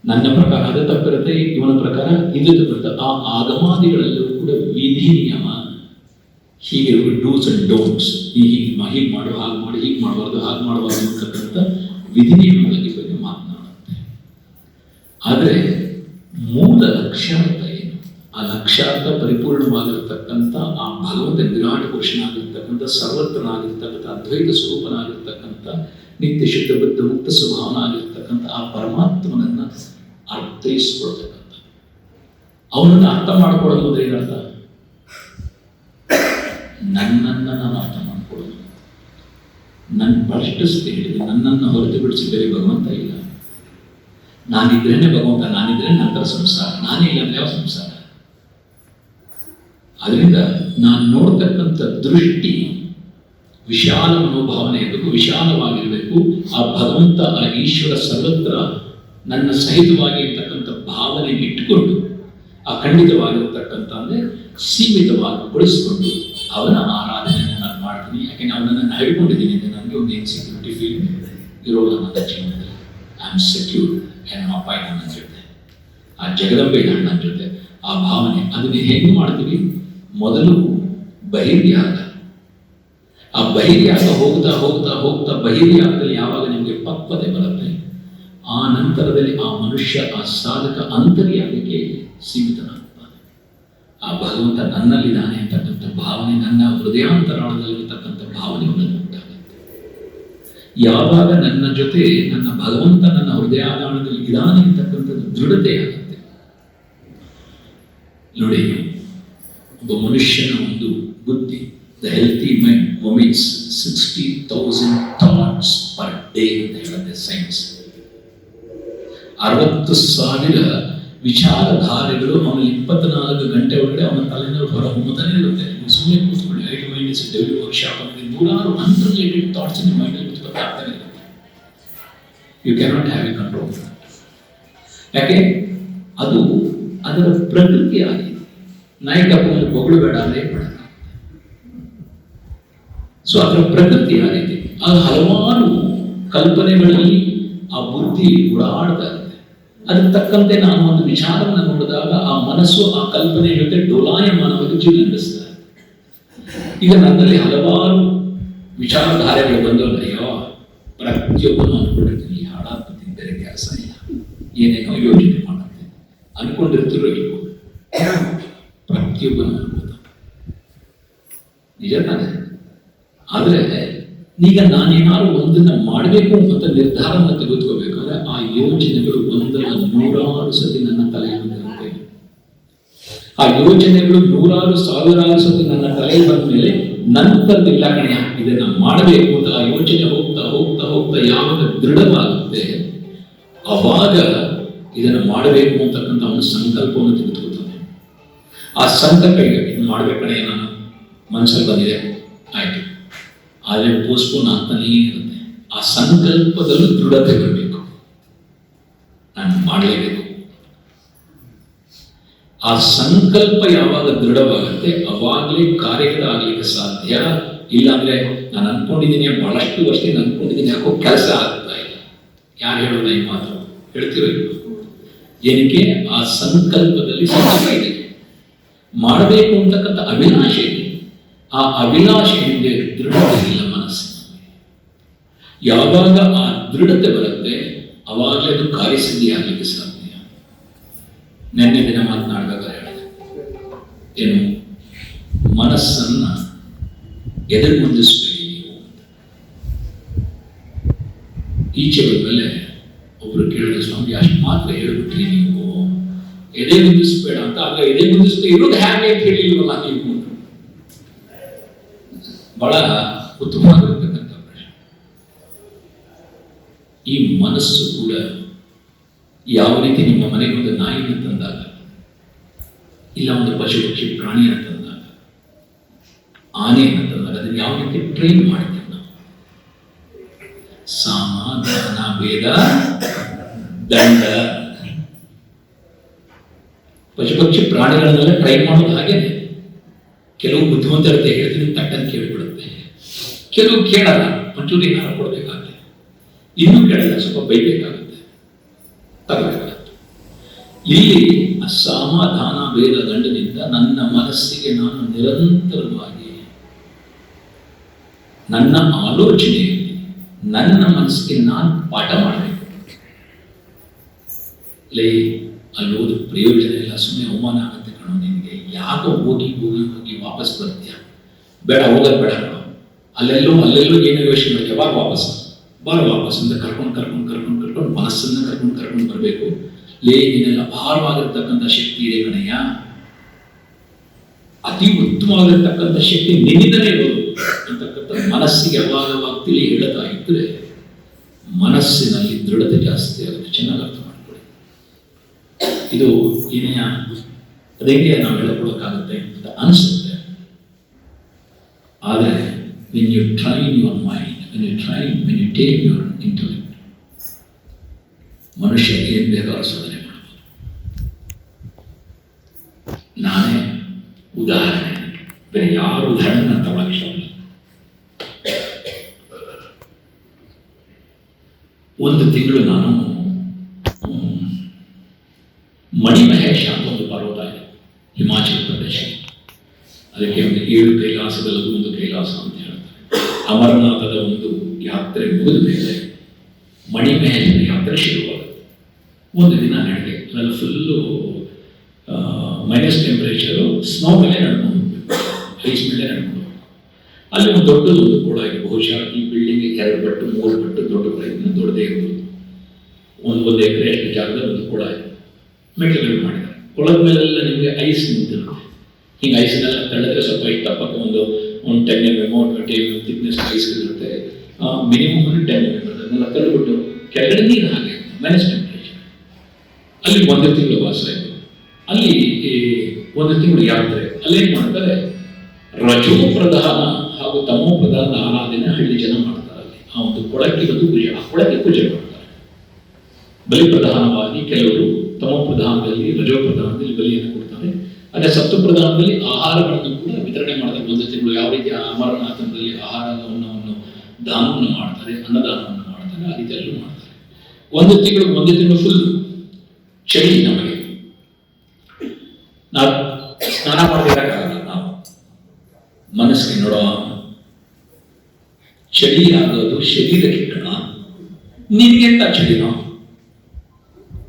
Speaker 3: ನನ್ನ ಪ್ರಕಾರ ಅದು ತಪ್ಪಿರುತ್ತೆ, ಇವನ ಪ್ರಕಾರ ಇದು ತಪ್ಪಿರುತ್ತೆ. ಆ ಆಗಮಾದಿಗಳಲ್ಲೂ ಕೂಡ ವಿಧಿ ನಿಯಮ ಹೀಗೆ ಡೂಸ್ ಅಂಡ್ ಡೋಂಟ್ಸ್, ಹೀಗೆ ಮಾಡು, ಹಾಗೆ ಮಾಡಿ, ಹೀಗೆ ಮಾಡಬಾರ್ದು, ಹಾಗೆ ಮಾಡಬಾರ್ದು ಅಂತಕ್ಕಂಥ ವಿಧಿ ನಿಯಮಗಳ ಬಗ್ಗೆ ಮಾತನಾಡುತ್ತೆ. ಆದರೆ ಮೂಲ ಲಕ್ಷ್ಯ ಅಂತ ಏನು, ಆ ಲಕ್ಷ್ಯ ಸಾಕ್ಷಾತ್ ಪರಿಪೂರ್ಣವಾಗಿರ್ತಕ್ಕಂಥ ಆ ಭಗವಂತ ವಿರಾಟ ಪುರುಷನಾಗಿರ್ತಕ್ಕಂಥ ಸರ್ವತ್ರನಾಗಿರ್ತಕ್ಕಂಥ ಅದ್ವೈತ ಸ್ವರೂಪನಾಗಿರ್ತಕ್ಕಂಥ ನಿತ್ಯ ಶುದ್ಧ ಬುದ್ಧ ಮುಕ್ತ ಸ್ವಭಾವನಾಗಿರ್ತಕ್ಕಂಥ ಆ ಪರಮಾತ್ಮನನ್ನು ಅರ್ಥೈಸ್ಕೊಳ್ತಕ್ಕಂಥ, ಅವನನ್ನು ಅರ್ಥ ಮಾಡ್ಕೊಳ್ಳೋದು ಅಂದ್ರೆ ಏನರ್ಥ? ನನ್ನನ್ನು ನಾನು ಅರ್ಥ ಮಾಡ್ಕೊಳ್ಳೋದು. ನನ್ನ ಬಹಳಷ್ಟು ಸತಿ ಹೇಳಿದೆ, ನನ್ನನ್ನು ಹೊರತುಪಡಿಸಿ ಬೇರೆ ಭಗವಂತ ಇಲ್ಲ. ನಾನಿದ್ರೇನೆ ಭಗವಂತ, ನಾನಿದ್ರೆ ನಂತರ ಸಂಸಾರ, ನಾನೇ ಇಲ್ಲ ಅಂದ್ರೆ ಯಾವ ಸಂಸಾರ? ಅದರಿಂದ ನಾನು ನೋಡ್ತಕ್ಕಂಥ ದೃಷ್ಟಿ ವಿಶಾಲ ಮನೋಭಾವನೆ ಇರಬೇಕು, ವಿಶಾಲವಾಗಿರಬೇಕು. ಆ ಭಗವಂತ, ಆ ಈಶ್ವರ ಸರ್ವತ್ರ ನನ್ನ ಸಹಿತವಾಗಿ ಇರ್ತಕ್ಕಂಥ ಭಾವನೆ ಇಟ್ಟುಕೊಂಡು ಅಖಂಡಿತವಾಗಿರ್ತಕ್ಕಂಥ ಅಂದರೆ ಸೀಮಿತವಾಗಿಗೊಳಿಸಿಕೊಂಡು ಅವನ ಆರಾಧನೆಯನ್ನು ನಾನು ಮಾಡ್ತೀನಿ. ಯಾಕೆಂದ್ರೆ ಅವನನ್ನು ಹೇಳ್ಕೊಂಡಿದ್ದೀನಿ, ನನಗೆ ಒಂದು ಇನ್ಸೆಕ್ಯೂರಿಟಿ ಫೀಲ್ ಇರೋಲ್ಲ ನನ್ನ ಜೀವನದಲ್ಲಿ. ಐ ಆಮ್ ಸೆಕ್ಯೂರ್ಡ್, ನಮ್ಮ ಅಪ್ಪ ನನ್ನ ಜೊತೆ, ಆ ಜಗದಂಬೆ ನನ್ನ ಜೊತೆ, ಆ ಭಾವನೆ. ಅದನ್ನು ಹೇಗೆ ಮಾಡ್ತೀವಿ? ಮೊದಲು ಬಹಿರ್ಯಾಗ. ಆ ಬಹಿರ್ಯಾಗ ಹೋಗ್ತಾ ಹೋಗ್ತಾ ಹೋಗ್ತಾ ಬಹಿರ್ಯಾಗದಲ್ಲಿ ಯಾವಾಗ ನಿಮಗೆ ಪಕ್ವತೆ ಬರುತ್ತೆ, ಆ ನಂತರದಲ್ಲಿ ಆ ಮನುಷ್ಯ, ಆ ಸಾಧಕ ಅಂತರ್ಯಾಗಕ್ಕೆ ಸೀಮಿತನಾಗ್ತಾನೆ. ಆ ಭಗವಂತ ನನ್ನಲ್ಲಿದ್ದಾನೆ ಅಂತಕ್ಕಂಥ ಭಾವನೆ, ನನ್ನ ಹೃದಯಾಂತರಾಳದಲ್ಲಿರ್ತಕ್ಕಂಥ ಭಾವನೆ ಉಂಟಾಗುತ್ತೆ. ಯಾವಾಗ ನನ್ನ ಜೊತೆ ನನ್ನ ಭಗವಂತ ನನ್ನ ಹೃದಯಾಂತರಾಳದಲ್ಲಿ ಇದ್ದಾನೆ ಅಂತಕ್ಕಂಥದ್ದು ದೃಢತೆ ಆಗುತ್ತೆ. ನೋಡಿ, ಒಬ್ಬ ಮನುಷ್ಯನ ಒಂದು ಬುದ್ಧಿ, the healthy mind vomits 60,000 thoughts per day ಅಂತ ಹೇಳುತ್ತೆ ಸೈನ್ಸ್. 60,000 ವಿಚಾರಧಾರೆಗಳು ಅವನ 24 ಗಂಟೆ ಒಳಗಡೆ ಅವನ ತಲೆನಲ್ಲಿ ಹೊರ ಹೊಮ್ಮತಾನೆ ಇರುತ್ತೆ. ಸುಮ್ಮನೆ ಕೂತ್ಕೊಳ್ಳಿ, ಐ ಮೈಂಡ್ ಇಸ್ ಡೆವಲಪ್ ವರ್ಕ್ಶಾಪ್ ಅಂದರೆ 100 ಅನ್ರಿಲೇಟೆಡ್ ಥಾಟ್ಸ್ ನಿಮ್ಮ ಮೈಂಡಲ್ಲಿ ಕೂತ್ಕೊಳ್ತಾ ಆಗ್ತಾನೆ ಇರುತ್ತೆ. You cannot have a control. ಯಾಕೆ? ಅದು ಅದರ ಪ್ರಕೃತಿ ಆಗಿದೆ. ನಾಯಕಪ್ಪ ಒಂದು ಬೊಗಳು ಬೇಡ ಅಂದ್ರೆ ಬೇಡ. ಸೊ ಅದರ ಪ್ರಕೃತಿ ಆಗಿದೆ. ಅದು ಹಲವಾರು ಕಲ್ಪನೆಗಳಲ್ಲಿ ಆ ಬುದ್ಧಿ ಓಡಾಡ್ತಾ ಇರುತ್ತೆ. ಅದಕ್ಕೆ ತಕ್ಕಂತೆ ನಾನು ಒಂದು ವಿಚಾರವನ್ನು ನೋಡಿದಾಗ ಆ ಮನಸ್ಸು ಆ ಕಲ್ಪನೆ ಜೊತೆ ಡೋಲಾಯಮಾನವಾಗಿ ಜೀವನ ನಡೆಸ್ತಾ ಇದೆ. ಈಗ ನನ್ನಲ್ಲಿ ಹಲವಾರು ವಿಚಾರಧಾರೆಗಳು ಬಂದವಲ್ಲಯ್ಯೋ, ಪ್ರತಿಯೊಬ್ಬನು ಅನ್ಕೊಂಡಿರ್ತೀನಿ, ಹಾಳಾಗ್ತೀನಿ, ಬೇರೆ ಕೆಲಸ ಇಲ್ಲ, ಏನೇನೋ ಯೋಚನೆ ಮಾಡುತ್ತೆ ಅನ್ಕೊಂಡಿರ್ತಿರೋ ಇಲ್ವೋ, ಪ್ರತಿಯೊಬ್ಬನು ಅನ್ಕೋತ ನಿಜ ತಾನೆ. ಆದರೆ ಈಗ ನಾನೇನಾದ್ರು ಒಂದನ್ನು ಮಾಡಬೇಕು ಅಂತ ನಿರ್ಧಾರವನ್ನು ತೆಗೆದುಕೋಬೇಕಾದ್ರೆ ಆ ಯೋಚನೆಗಳು ಒಂದಲ್ಲ 100 ಸತಿ ನನ್ನ ತಲೆಯಲ್ಲಿ ಬರುತ್ತೆ. ಆ ಯೋಚನೆಗಳು 100,000 ಸತಿ ನನ್ನ ತಲೆಗೆ ಬಂದ ಮೇಲೆ ನಂತರದಿಲ್ಲ ಕಣೆ, ಇದನ್ನ ಮಾಡಬೇಕು ಅಂತ ಆ ಯೋಚನೆ ಹೋಗ್ತಾ ಹೋಗ್ತಾ ಹೋಗ್ತಾ ಯಾವಾಗ ದೃಢವಾಗುತ್ತೆ ಅವಾಗ ಇದನ್ನು ಮಾಡಬೇಕು ಅಂತಕ್ಕಂಥ ಒಂದು ಸಂಕಲ್ಪವನ್ನು ತೆಗೆದುಕೊಳ್ತಾನೆ. ಆ ಸಂಕಲ್ಪ ಈಗ ಇದು ಮಾಡ್ಬೇಕಣೆ ನಾನು ಮನಸ್ಸಲ್ಲಿ ಬಂದಿದೆ, ಆಯ್ತು, ಆದರೆ ಪೋಸ್ಟ್ಪೋನ್ ಆಗ್ತಾನೇ ಇರುತ್ತೆ. ಆ ಸಂಕಲ್ಪದಲ್ಲೂ ದೃಢತೆ ಬರಬೇಕು, ನಾನು ಮಾಡಲೇಬೇಕು. ಆ ಸಂಕಲ್ಪ ಯಾವಾಗ ದೃಢವಾಗುತ್ತೆ ಅವಾಗಲೇ ಕಾರ್ಯಗಳಾಗಲಿಕ್ಕೆ ಸಾಧ್ಯ. ಇಲ್ಲಾಂದ್ರೆ ನಾನು ಅನ್ಕೊಂಡಿದ್ದೀನಿ, ಬಹಳಷ್ಟು ವರ್ಷ ಅನ್ಕೊಂಡಿದ್ದೀನಿ, ಯಾಕೋ ಕೆಲಸ ಆಗ್ತಾ ಇಲ್ಲ. ಯಾರು ಹೇಳೋಣ ಈ ಮಾತು? ಹೇಳ್ತಿರೋ ಏನಕ್ಕೆ? ಆ ಸಂಕಲ್ಪದಲ್ಲಿ ಸಂಕಲ್ಪ ಇದೆ, ಮಾಡಬೇಕು ಅಂತಕ್ಕಂಥ ಅಭಿಲಾಷೆ ಇದೆ. ಆ ಅಭಿಲಾಷೆ ಹಿಂದೆ ದೃಢತೆ ಇಲ್ಲ ಮನಸ್ಸಿನಲ್ಲಿ. ಯಾವಾಗ ಆ ದೃಢತೆ ಬರುತ್ತೆ ಅವಾಗಲೇ ಅದು ಕಾರ್ಯಸಿದ್ಧಿ ಆಗಲಿಕ್ಕೆ ಸಾಧ್ಯ. ನೆನ್ನೆ ದಿನ ಮಾತನಾಡುವಾಗ ಹೇಳಿದೆ, ಏನು ಮನಸ್ಸನ್ನ ಎದುರುಗೊಂದಿಸಬೇಡಿ ನೀವು ಅಂತ. ಈಚೆ ಬಂದಮೇಲೆ ಒಬ್ರು ಕೇಳಿದ್ರೆ, ಸ್ವಾಮಿ ಅಷ್ಟು ಮಾತ್ರ ಹೇಳ್ಬಿಟ್ರಿ ನೀವು, ಎದೆ ಗುಂದಿಸ್ಬೇಡ ಅಂತ. ಆದ್ರೆ ಎದೆ ಗುಂದಿಸ್ತಾ ಇರೋದು ಹೇಗೆ ಅಂತ ಹೇಳಿಲ್ವಲ್ಲ ನೀವು. ಬಹಳ ಉತ್ತಮವಾಗಿರ್ತಕ್ಕಂಥ ಪ್ರಶ್ನೆ. ಈ ಮನಸ್ಸು ಕೂಡ ಯಾವ ರೀತಿ ನಿಮ್ಮ ಮನೆಗೆ ಒಂದು ನಾಯಿನ ತಂದಾಗ, ಇಲ್ಲ ಒಂದು ಪಶು ಪಕ್ಷಿ ಪ್ರಾಣಿಯನ್ನು ತಂದಾಗ, ಆನೆಯನ್ನು ತಂದಾಗ ಅದನ್ನು ಯಾವ ರೀತಿ ಟ್ರೈನ್ ಮಾಡ್ತೀವಿ ನಾವು? ಸಾಮ, ದಾನ, ಭೇದ, ದಂಡ. ಪಶು ಪಕ್ಷಿ ಪ್ರಾಣಿಗಳನ್ನೆಲ್ಲ ಟ್ರೈನ್ ಮಾಡೋದು ಹಾಗೇನೆ. ಕೆಲವು ಬುದ್ಧಿವಂತರತೆ ಹೇಳ್ತೀನಿ, ತಟ್ಟನ್ನು ಕೇಳಿಬಿಡುತ್ತೆ. ಕೆಲವು ಕೇಳಲ್ಲ, ಒಂಚೂರು ಏನಾರು ಕೊಡಬೇಕಾಗುತ್ತೆ. ಇನ್ನೂ ಕೇಳಲ್ಲ, ಸ್ವಲ್ಪ ಬೈಬೇಕಾಗುತ್ತೆ, ತಗೋಬೇಕಾಗುತ್ತೆ. ಇಲ್ಲಿ ಅಸಮಾಧಾನ ಭೇದ ದಂಡದಿಂದ ನನ್ನ ಮನಸ್ಸಿಗೆ ನಾನು ನಿರಂತರವಾಗಿ ನನ್ನ ಆಲೋಚನೆಯಲ್ಲಿ ನನ್ನ ಮನಸ್ಸಿಗೆ ನಾನು ಪಾಠ ಮಾಡಬೇಕು. ಲೇ, ಅಲ್ಲೋದು ಪ್ರಯೋಜನ ಇಲ್ಲ, ಸುಮ್ಮನೆ ಅವಮಾನ ಆಗುತ್ತೆ ಕಣೋ ನಿನಗೆ, ಯಾಕೋ ಹೋಗಿ ಹೋಗಿ ಹೋಗಿ ವಾಪಸ್ ಬರ್ತೀಯ? ಬೇಡ, ಹೋಗೋದು ಬೇಡ. ಅಲ್ಲೆಲ್ಲೋ ಏನೋ ಯೋಚನೆ ಮಾಡಿ ಯಾವಾಗ ವಾಪಸ್ ಅಂತ ಕರ್ಕೊಂಡು ಮನಸ್ಸನ್ನು ಕರ್ಕೊಂಡು ಬರಬೇಕು. ನಿನ್ನಲ್ಲಿ ಅಪಾರವಾಗಿರ್ತಕ್ಕಂಥ ಶಕ್ತಿ ಇದೆ ಕಣಯ್ಯ, ಅತಿ ಉತ್ತಮವಾಗಿರ್ತಕ್ಕಂಥ ಶಕ್ತಿ ನಿನ್ನಿಂದಲೇ ಇರೋದು ಅಂತಕ್ಕಂಥ ಮನಸ್ಸಿಗೆ ಅವಾಗವಾಗ ತಿಳಿ ಹೇಳ್ತಾ ಇದ್ರೆ ಮನಸ್ಸಿನಲ್ಲಿ ದೃಢತೆ ಜಾಸ್ತಿ ಆಗುತ್ತೆ. ಚೆನ್ನಾಗಿ ಅರ್ಥ ಮಾಡ್ಕೊಳ್ಳಿ. ಇದು ಏನೆಯ ಅದೇಗೆ ನಾವು ಹೇಳ್ಕೊಳಕ್ಕಾಗುತ್ತೆ ಅಂತ ಅನಿಸುತ್ತೆ. ಆದರೆ when you train your mind, when you take your intellect, ಮನುಷ್ಯ ಏನ್ ಬೇಕಾದ್ರೂ ಸಾಧನೆ ಮಾಡಬಹುದು. ನಾನೇ ಉದಾಹರಣೆ, ಬೇರೆ ಯಾರು ಉದಾಹರಣೆ ನಾನು ತಗೊಳಕ್ಕೆ ಇಷ್ಟವಿಲ್ಲ. ಒಂದು ತಿಂಗಳು ನಾನು ಮಣಿಮಹೇಶ ಅಂತ ಒಂದು ಪರ್ವತ ಇದೆ ಹಿಮಾಚಲ ಪ್ರದೇಶ. ಅದಕ್ಕೆ ಒಂದು 7 ಕೈಲಾಸದಲ್ಲೂ ಒಂದು ಕೈಲಾಸ ಅಂತ ಹೇಳ್ತಾರೆ. ಅಮರನಾಥದ ಒಂದು ಯಾತ್ರೆ ಮುಗಿದ ಮೇಲೆ ಮಣಿಮಹೇಶನ ಯಾತ್ರೆ ಶುರುವಾಗುತ್ತೆ. ಒಂದು ದಿನ ನಡೆಗೆ ಅದೆಲ್ಲ ಫುಲ್ಲು ಮೈನಸ್ ಟೆಂಪರೇಚರು, ಸ್ನೋ ಮೇಲೆ ನಡ್ಕೊಂಡು ಹೋಗ್ಬೇಕು, ಐಸ್ ಮೇಲೆ ನಡ್ಕೊಂಡು ಹೋಗ್ಬೇಕು. ಅಲ್ಲಿ ಒಂದು ದೊಡ್ಡದೊಂದು ಕೂಡ ಇದೆ. ಬಹುಶಃ ಈ ಬಿಲ್ಡಿಂಗ್ 2 ಪಟ್ಟು 3 ಪಟ್ಟು ದೊಡ್ಡ ಪ್ರಯತ್ನ ದೊಡ್ಡದೇ ಇರ್ಬೋದು. ಒಂದು ಎಕರೆ ಅಷ್ಟು ಜಾಗದಲ್ಲಿ ಒಂದು ಕೊಳ ಇದೆ. ಮೆಟಲ್ ಮಾಡಿದ್ದಾರೆ. ಕೊಳದ ಮೇಲೆಲ್ಲ ನಿಮಗೆ ಐಸ್ ನಿಂತಿರುತ್ತೆ. ಹಿಂಗೆ ಐಸ್ನೆಲ್ಲ ತಳ್ಳಿದ್ರೆ ಸ್ವಲ್ಪ ಇಟ್ಟಪ್ಪಕ್ಕೆ ಒಂದು 10 mm 20 mm ಥಿಕ್ನೆಸ್ ಐಸ್ ಇರುತ್ತೆ. ಮಿನಿಮಮ್ 10 mm ಅದನ್ನೆಲ್ಲ ತಳ್ಳಿಬಿಟ್ಟು ಕೆಳಗಡೆ ನೀರು ಹಾಗೆ ಮೈನಸ್ ಟೆಂಪರೇಚರ್. ಅಲ್ಲಿ 1 ತಿಂಗಳು ವಾಸ ಆಯಿತು. ಅಲ್ಲಿ 1 ತಿಂಗಳು ಯಾತ್ರೆ. ಅಲ್ಲೇನು ಮಾಡ್ತಾರೆ, ರಜೋ ಪ್ರಧಾನ ಹಾಗೂ ತಮೋ ಪ್ರಧಾನ ಆರಾಧನೆ ಹಳ್ಳಿ ಜನ ಮಾಡ್ತಾರೆ. ಅಲ್ಲಿ ಆ ಒಂದು ಕೊಳಕ್ಕೆ ಬಂದು ಪೂಜೆ, ಆ ಕೊಳಕ್ಕೆ ಪೂಜೆ ಮಾಡ್ತಾರೆ. ಬಲಿ ಪ್ರಧಾನವಾಗಿ ಕೆಲವರು ತಮೋ ಪ್ರಧಾನದಲ್ಲಿ, ರಜೋ ಪ್ರಧಾನದಲ್ಲಿ ಬಲಿಯನ್ನು ಕೊಡ್ತಾರೆ. ಅದೇ ಸಪ್ತ ಪ್ರಧಾನದಲ್ಲಿ ಆಹಾರಗಳನ್ನು ಕೂಡ ವಿತರಣೆ ಮಾಡ್ತಾರೆ. 1 ತಿಂಗಳು ಯಾವ ರೀತಿ ಅಮರನಾಥದಲ್ಲಿ ಆಹಾರವನ್ನು ದಾನವನ್ನು ಮಾಡ್ತಾರೆ, ಅನ್ನದಾನವನ್ನು ಮಾಡ್ತಾರೆ, ಆ ರೀತಿಯಲ್ಲೂ ಮಾಡ್ತಾರೆ. 1 ತಿಂಗಳು ಫುಲ್ ಚಳಿ. ನಮಗೆ ನಾವು ಸ್ನಾನ ಮಾಡಬೇಕಾಗಲ್ಲ. ನಾವು ಮನಸ್ಸಿಗೆ ನೋಡೋ ಚಳಿ ಆಗೋದು ಶರೀರಕ್ಕೆ ಕಣ, ನಿನ್ಗೆಂತ ಚಳಿನೋ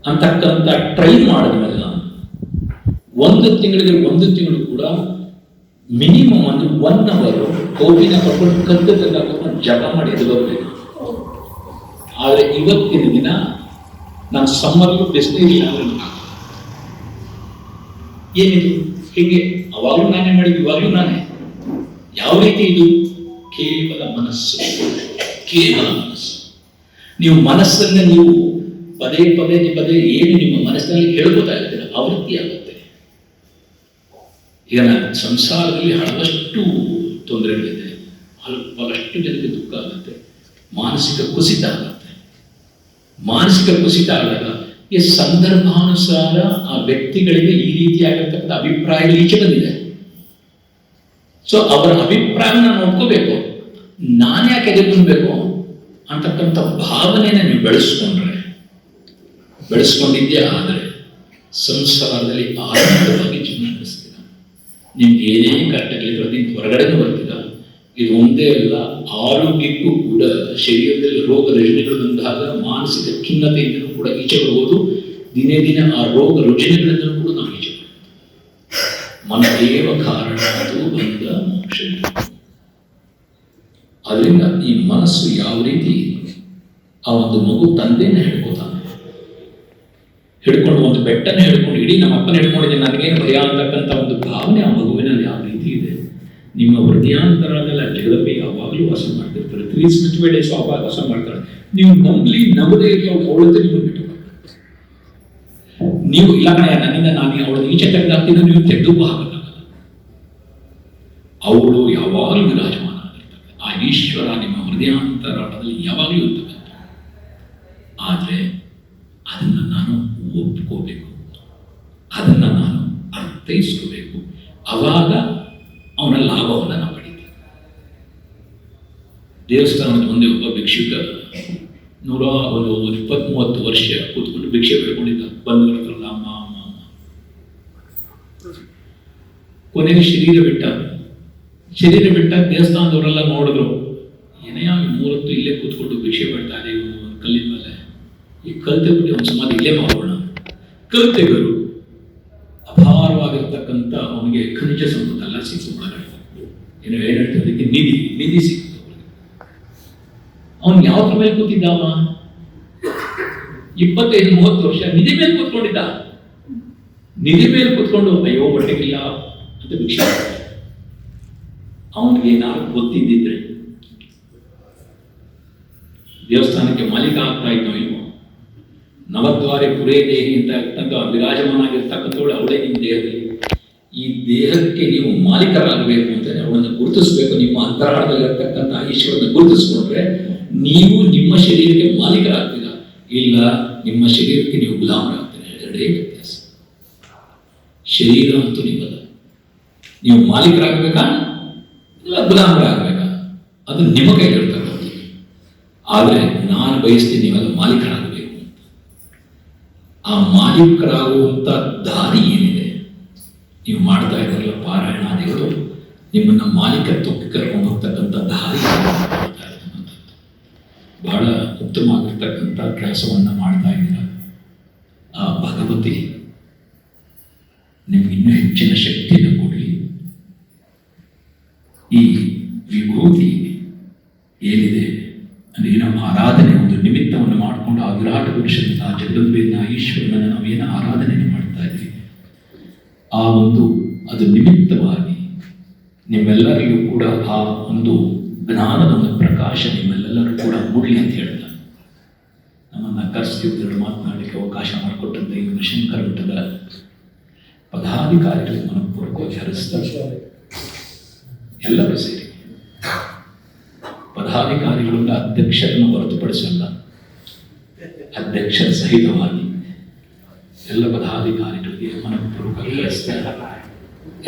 Speaker 3: ಅಂತಕ್ಕಂಥ ಟ್ರೈ ಮಾಡಿದ್ಮೇಲೆ 1 ತಿಂಗಳು ಕೂಡ ಮಿನಿಮಮ್ 1 hour ಕೋಪಿನ ಕರ್ಕೊಂಡು ಕದ್ದೆಲ್ಲ ಕರ್ಕೊಂಡು ಜಪ ಮಾಡಿ ಎದುರಬೇಕು. ಆದರೆ ಇವತ್ತಿನ ದಿನ ನಾನು ಸಮ್ಮರ್ಲು ಬಿಸಿಲಿಲ್ಲ ಅಂದ್ರೆ ಏನಿದು ಹೀಗೆ ಅವಾಗಲೂ ನಾನೇ ಮಾಡಿದ್ದು, ಇವಾಗಲೂ ನಾನೇ. ಯಾವ ರೀತಿ ಇದು? ಕೇವಲ ಮನಸ್ಸು. ನೀವು ಮನಸ್ಸನ್ನು ನೀವು ಪದೇ ಏನು ನಿಮ್ಮ ಮನಸ್ಸಿನಲ್ಲಿ ಹೇಳ್ಕೊತಾ ಇರ್ತೀರ ಆವೃತ್ತಿ ಆಗುತ್ತೆ. ಈಗ ನಾನು ಸಂಸಾರದಲ್ಲಿ ಹಲವಷ್ಟು ತೊಂದರೆಗಳಿದೆ, ಬಹಳಷ್ಟು ಜನಕ್ಕೆ ದುಃಖ ಆಗುತ್ತೆ, ಮಾನಸಿಕ ಕುಸಿತ ಆದಾಗ ಈ ಸಂದರ್ಭಾನುಸಾರ ಆ ವ್ಯಕ್ತಿಗಳಿಗೆ ಈ ರೀತಿಯಾಗಿರ್ತಕ್ಕಂಥ ಅಭಿಪ್ರಾಯಗಳು ಈಚೆ ಬಂದಿದೆ. ಸೊ ಅವರ ಅಭಿಪ್ರಾಯನ ನೋಡ್ಕೋಬೇಕು. ನಾನು ಯಾಕೆ ಎದುರ್ಕೊಳ್ಬೇಕು ಅಂತಕ್ಕಂಥ ಭಾವನೆಯನ್ನು ನೀವು ಬೆಳೆಸ್ಕೊಂಡಿದ್ಯಾ ಆದರೆ ಸಂಸಾರದಲ್ಲಿ ಆನಂದವಾಗಿ ಜೀವನ ನಡೆಸ್ತೀರ. ನಿಮ್ಗೆ ಏನೇ ಕಷ್ಟಗಳಿದ್ರು ಅದರಿಂದ ಹೊರಗಡೆನೂ ಬರ್ತೀರ. ಇದು ಒಂದೇ ಅಲ್ಲ, ಆರೋಗ್ಯಕ್ಕೂ ಕೂಡ ಶರೀರದಲ್ಲಿ ರೋಗ ರುಜಿನಗಳು ಬಂದಾಗ ಮಾನಸಿಕ ಖಿನ್ನತೆಯಿಂದಲೂ ಕೂಡ ಈಚೆ ಬರ್ಬೋದು. ದಿನೇ ದಿನ ಆ ರೋಗ ರುಜಿನಗಳಿಂದಲೂ ಕೂಡ ನಾವು ಈಚೆ ಬರ್ಬೋದು. ಮನದೇವ ಕಾರಣ ಅದು ಬಂದ ಮೋಕ್ಷ. ಅದರಿಂದ ಈ ಮನಸ್ಸು ಯಾವ ರೀತಿ ಆ ಒಂದು ಮಗು ತಂದೆನ ಹಿಡ್ಕೊಂಡು ಒಂದು ಬೆಟ್ಟನ ಹಿಡ್ಕೊಂಡು ಇಡೀ ನಮ್ಮ ಅಪ್ಪನ ಹಿಡ್ಕೊಂಡಿದ್ದೆ, ನನಗೇನು ಭಯ ಅಂತಕ್ಕಂಥ ಒಂದು ಭಾವನೆ ಆ ಮಗುವಿನಲ್ಲಿ ಯಾವ ರೀತಿ ಇದೆ. ನಿಮ್ಮ ಹೃದಯಾಂತರದಲ್ಲಿ ಜಗದಪ್ಪಿ ಯಾವಾಗಲೂ ವಾಸ ಮಾಡ್ತಿರ್ತಾರೆ. 365 days ವಾಸ ಮಾಡ್ತಾರೆ. ನೀವು ನಂಬದೇ ಇರಲಿ ಅವಳಂತೆ ನಿಮ್ಮನ್ನು ಬಿಟ್ಟು ನೀವು ಇಲ್ಲ ಕಣೆ ನನ್ನಿಂದ ನಾನು ಅವಳನ್ನು ಈಚೆ ತೆಗೆದಾಗ್ತಿದ್ದು ನೀವು ತೆಗೆದು ಹಾಕಕ್ಕಾಗಲ್ಲ. ಅವಳು ಯಾವಾಗಲೂ ವಿರಾಜಮಾನ ಆಗಿರ್ತಾರೆ. ಆ ಈಶ್ವರ ನಿಮ್ಮ ಹೃದಯಾಂತರಾಳದಲ್ಲಿ ಯಾವಾಗಲೂ ಇರ್ತಕ್ಕಂಥ. ಆದರೆ ಅದನ್ನು ನಾನು ಒಪ್ಕೋಬೇಕು, ಅದನ್ನು ನಾನು ಅರ್ಥೈಸ್ಕೋಬೇಕು. ಅವಾಗ ಅವನ ಲಾಭವನ್ನು ನಾವು ಪಡಿತೀವಿ. ದೇವಸ್ಥಾನದ ಮುಂದೆ ಒಬ್ಬ ಭಿಕ್ಷುಕ 20-30 ವರ್ಷ ಕೂತ್ಕೊಂಡು ಭಿಕ್ಷೆ ಬೇಡ್ಕೊಂಡಿದ್ದ. ಬಂದವರಲ್ಲ ಅಮ್ಮ ಅಮ್ಮ ಅಮ್ಮ. ಕೊನೆಗೆ ಶರೀರ ಬಿಟ್ಟ ದೇವಸ್ಥಾನದವರೆಲ್ಲ ನೋಡಿದ್ರು, ಏನೇ 3 ಹೊತ್ತು ಇಲ್ಲೇ ಕೂತ್ಕೊಂಡು ಭಿಕ್ಷೆ ಬೇಡ್ತಾ ಇದ್ದೀವಿ ಕಲ್ಲಿನ ಮೇಲೆ, ಈ ಕಲ್ ತೆಗೆದು ಒಂದು ಸಮಾಧಿ ಇಲ್ಲೇ ಮಾಡೋಣ. ಕಲ್ ತೆಗೆದು ಅಪಾರವಾಗಿರ್ತಕ್ಕಂಥ ಅವನಿಗೆ ಖನಿಜ ಸಂಪತ್ತು ಎಲ್ಲ ಸಿಕ್ತು ಒಳಗಡೆ. ಏನು ಹೇಳ್ತಾರೆ ಅದಕ್ಕೆ ನಿಧಿ ಸಿಕ್ತು. ಅವನು ಯಾವ್ದ್ರ ಮೇಲೆ ಕೂತಿದ್ದಾವ? 25-30 ವರ್ಷ ನಿಧಿ ಮೇಲೆ ಕೂತ್ಕೊಂಡಿದ್ದ. ನಿಧಿ ಮೇಲೆ ಕೂತ್ಕೊಂಡು ಅಯ್ಯೋ ಹೊಟ್ಟೆಗಿಲ್ಲ ಅಂತ ಭಿಕ್ಷೆ. ಅವನಿಗೆ ನಾಲ್ಕು ಗೊತ್ತಿದ್ದಿದ್ರೆ ದೇವಸ್ಥಾನಕ್ಕೆ ಮಾಲೀಕ ಆಗ್ತಾ ಇದ್ದೋ ಇಲ್ವೋ? ನವದ್ವಾರೆ ಪುರೇ ದೇಹಿ ಅಂತ ವಿರಾಜಮಾನ ಆಗಿರ್ತಕ್ಕಂಥವಳು ಅವಳೇ ನಿಮ್ಮ ದೇಹದಲ್ಲಿ. ಈ ದೇಹಕ್ಕೆ ನೀವು ಮಾಲೀಕರಾಗಬೇಕು ಅಂತಂದ್ರೆ ಅವಳನ್ನು ಗುರುತಿಸ್ಬೇಕು. ನಿಮ್ಮ ಅಂತರಾಳದಲ್ಲಿರ್ತಕ್ಕಂಥ ಈಶ್ವರನ ಗುರುತಿಸ್ಕೊಂಡ್ರೆ ನೀವು ನಿಮ್ಮ ಶರೀರಕ್ಕೆ ಮಾಲೀಕರಾಗ್ತೀರ, ಇಲ್ಲ ನಿಮ್ಮ ಶರೀರಕ್ಕೆ ನೀವು ಗುಲಾಮರಾಗ್ತೀರ. ಎರಡೇ ವ್ಯತ್ಯಾಸ. ಶರೀರ ಅಂತೂ ನೀವಲ್ಲ. ನೀವು ಮಾಲೀಕರಾಗಬೇಕಾ ಇಲ್ಲ ಗುಲಾಮರಾಗಬೇಕಾ? ಅದು ನಿಮ್ಮ ಕೈಲಿರ್ತಕ್ಕಂಥದ್ದು. ಆದರೆ ನಾನು ಬಯಸ್ತೀನಿ ನೀವೆಲ್ಲ ಮಾಲೀಕರಾಗಬೇಕು. ಆ ಮಾಲೀಕರಾಗುವಂಥ ದಾರಿ ಏನಿದೆ? ನೀವು ಮಾಡ್ತಾ ಇದ್ದಾರಲ್ಲ ಪಾರಾಯಣಾದಿಗಳು, ನಿಮ್ಮನ್ನ ಮಾಲೀಕತ್ವಕ್ಕೆ ಕರ್ಕೊಂಡು ಹೋಗ್ತಕ್ಕಂಥ ದಾರಿ ಬಹಳ ಉತ್ತಮವಾಗಿರ್ತಕ್ಕಂಥ ಕೆಲಸವನ್ನ ಮಾಡ್ತಾ ಇದ್ದೀರ. ಆ ಭಗವತಿ ನಿಮ್ಗೆ ಇನ್ನೂ ಹೆಚ್ಚಿನ ಶಕ್ತಿಯನ್ನು ಕೊಡಲಿ. ಈ ವಿಭೂತಿ ಏನಿದೆ ಅಂದರೆ ನಮ್ಮ ಆರಾಧನೆ ಒಂದು ನಿಮಿತ್ತವನ್ನು ಮಾಡಿಕೊಂಡು ಆ ವಿರಾಟ ಪುರುಷನ ಜಗದಂಬೆಯನ್ನ ಈಶ್ವರನ ನಾವೇನು ಆರಾಧನೆ ಮಾಡ್ತಾ ಇದ್ವಿ, ಆ ಒಂದು ಅದು ನಿಮಿತ್ತವಾಗಿ ನಿಮ್ಮೆಲ್ಲರಿಗೂ ಕೂಡ ಆ ಒಂದು ಜ್ಞಾನದ ಒಂದು ಪ್ರಕಾಶ ನಿಮ್ಮೆಲ್ಲರೂ ಕೂಡ ಮೂಡಲಿ ಅಂತ ಹೇಳ್ತಾರೆ. ನಮ್ಮನ್ನು ಕರೆಸ್ತಿದ್ದರು ಮಾತನಾಡಲಿಕ್ಕೆ ಅವಕಾಶ ಮಾಡಿಕೊಟ್ಟಂತೆ ಈ ಶಂಕರ ಮಠದ ಪದಾಧಿಕಾರಿಗಳಿಗೆ ಮನಪೂರ್ವಕವಾಗಿ ಹರಿಸ್ತಾರೆ. ಎಲ್ಲರೂ ಸೇರಿ ಪದಾಧಿಕಾರಿಗಳಿಂದ ಅಧ್ಯಕ್ಷರನ್ನು ಹೊರತುಪಡಿಸಲ್ಲ, ಅಧ್ಯಕ್ಷರ ಸಹಿತವಾಗಿ ಎಲ್ಲ ಪದಾಧಿಕಾರಿಗಳಿಗೆ ಮನಪೂರ್ವಕವಾಗಿ ಹರಿಸ್ತಾರೆ.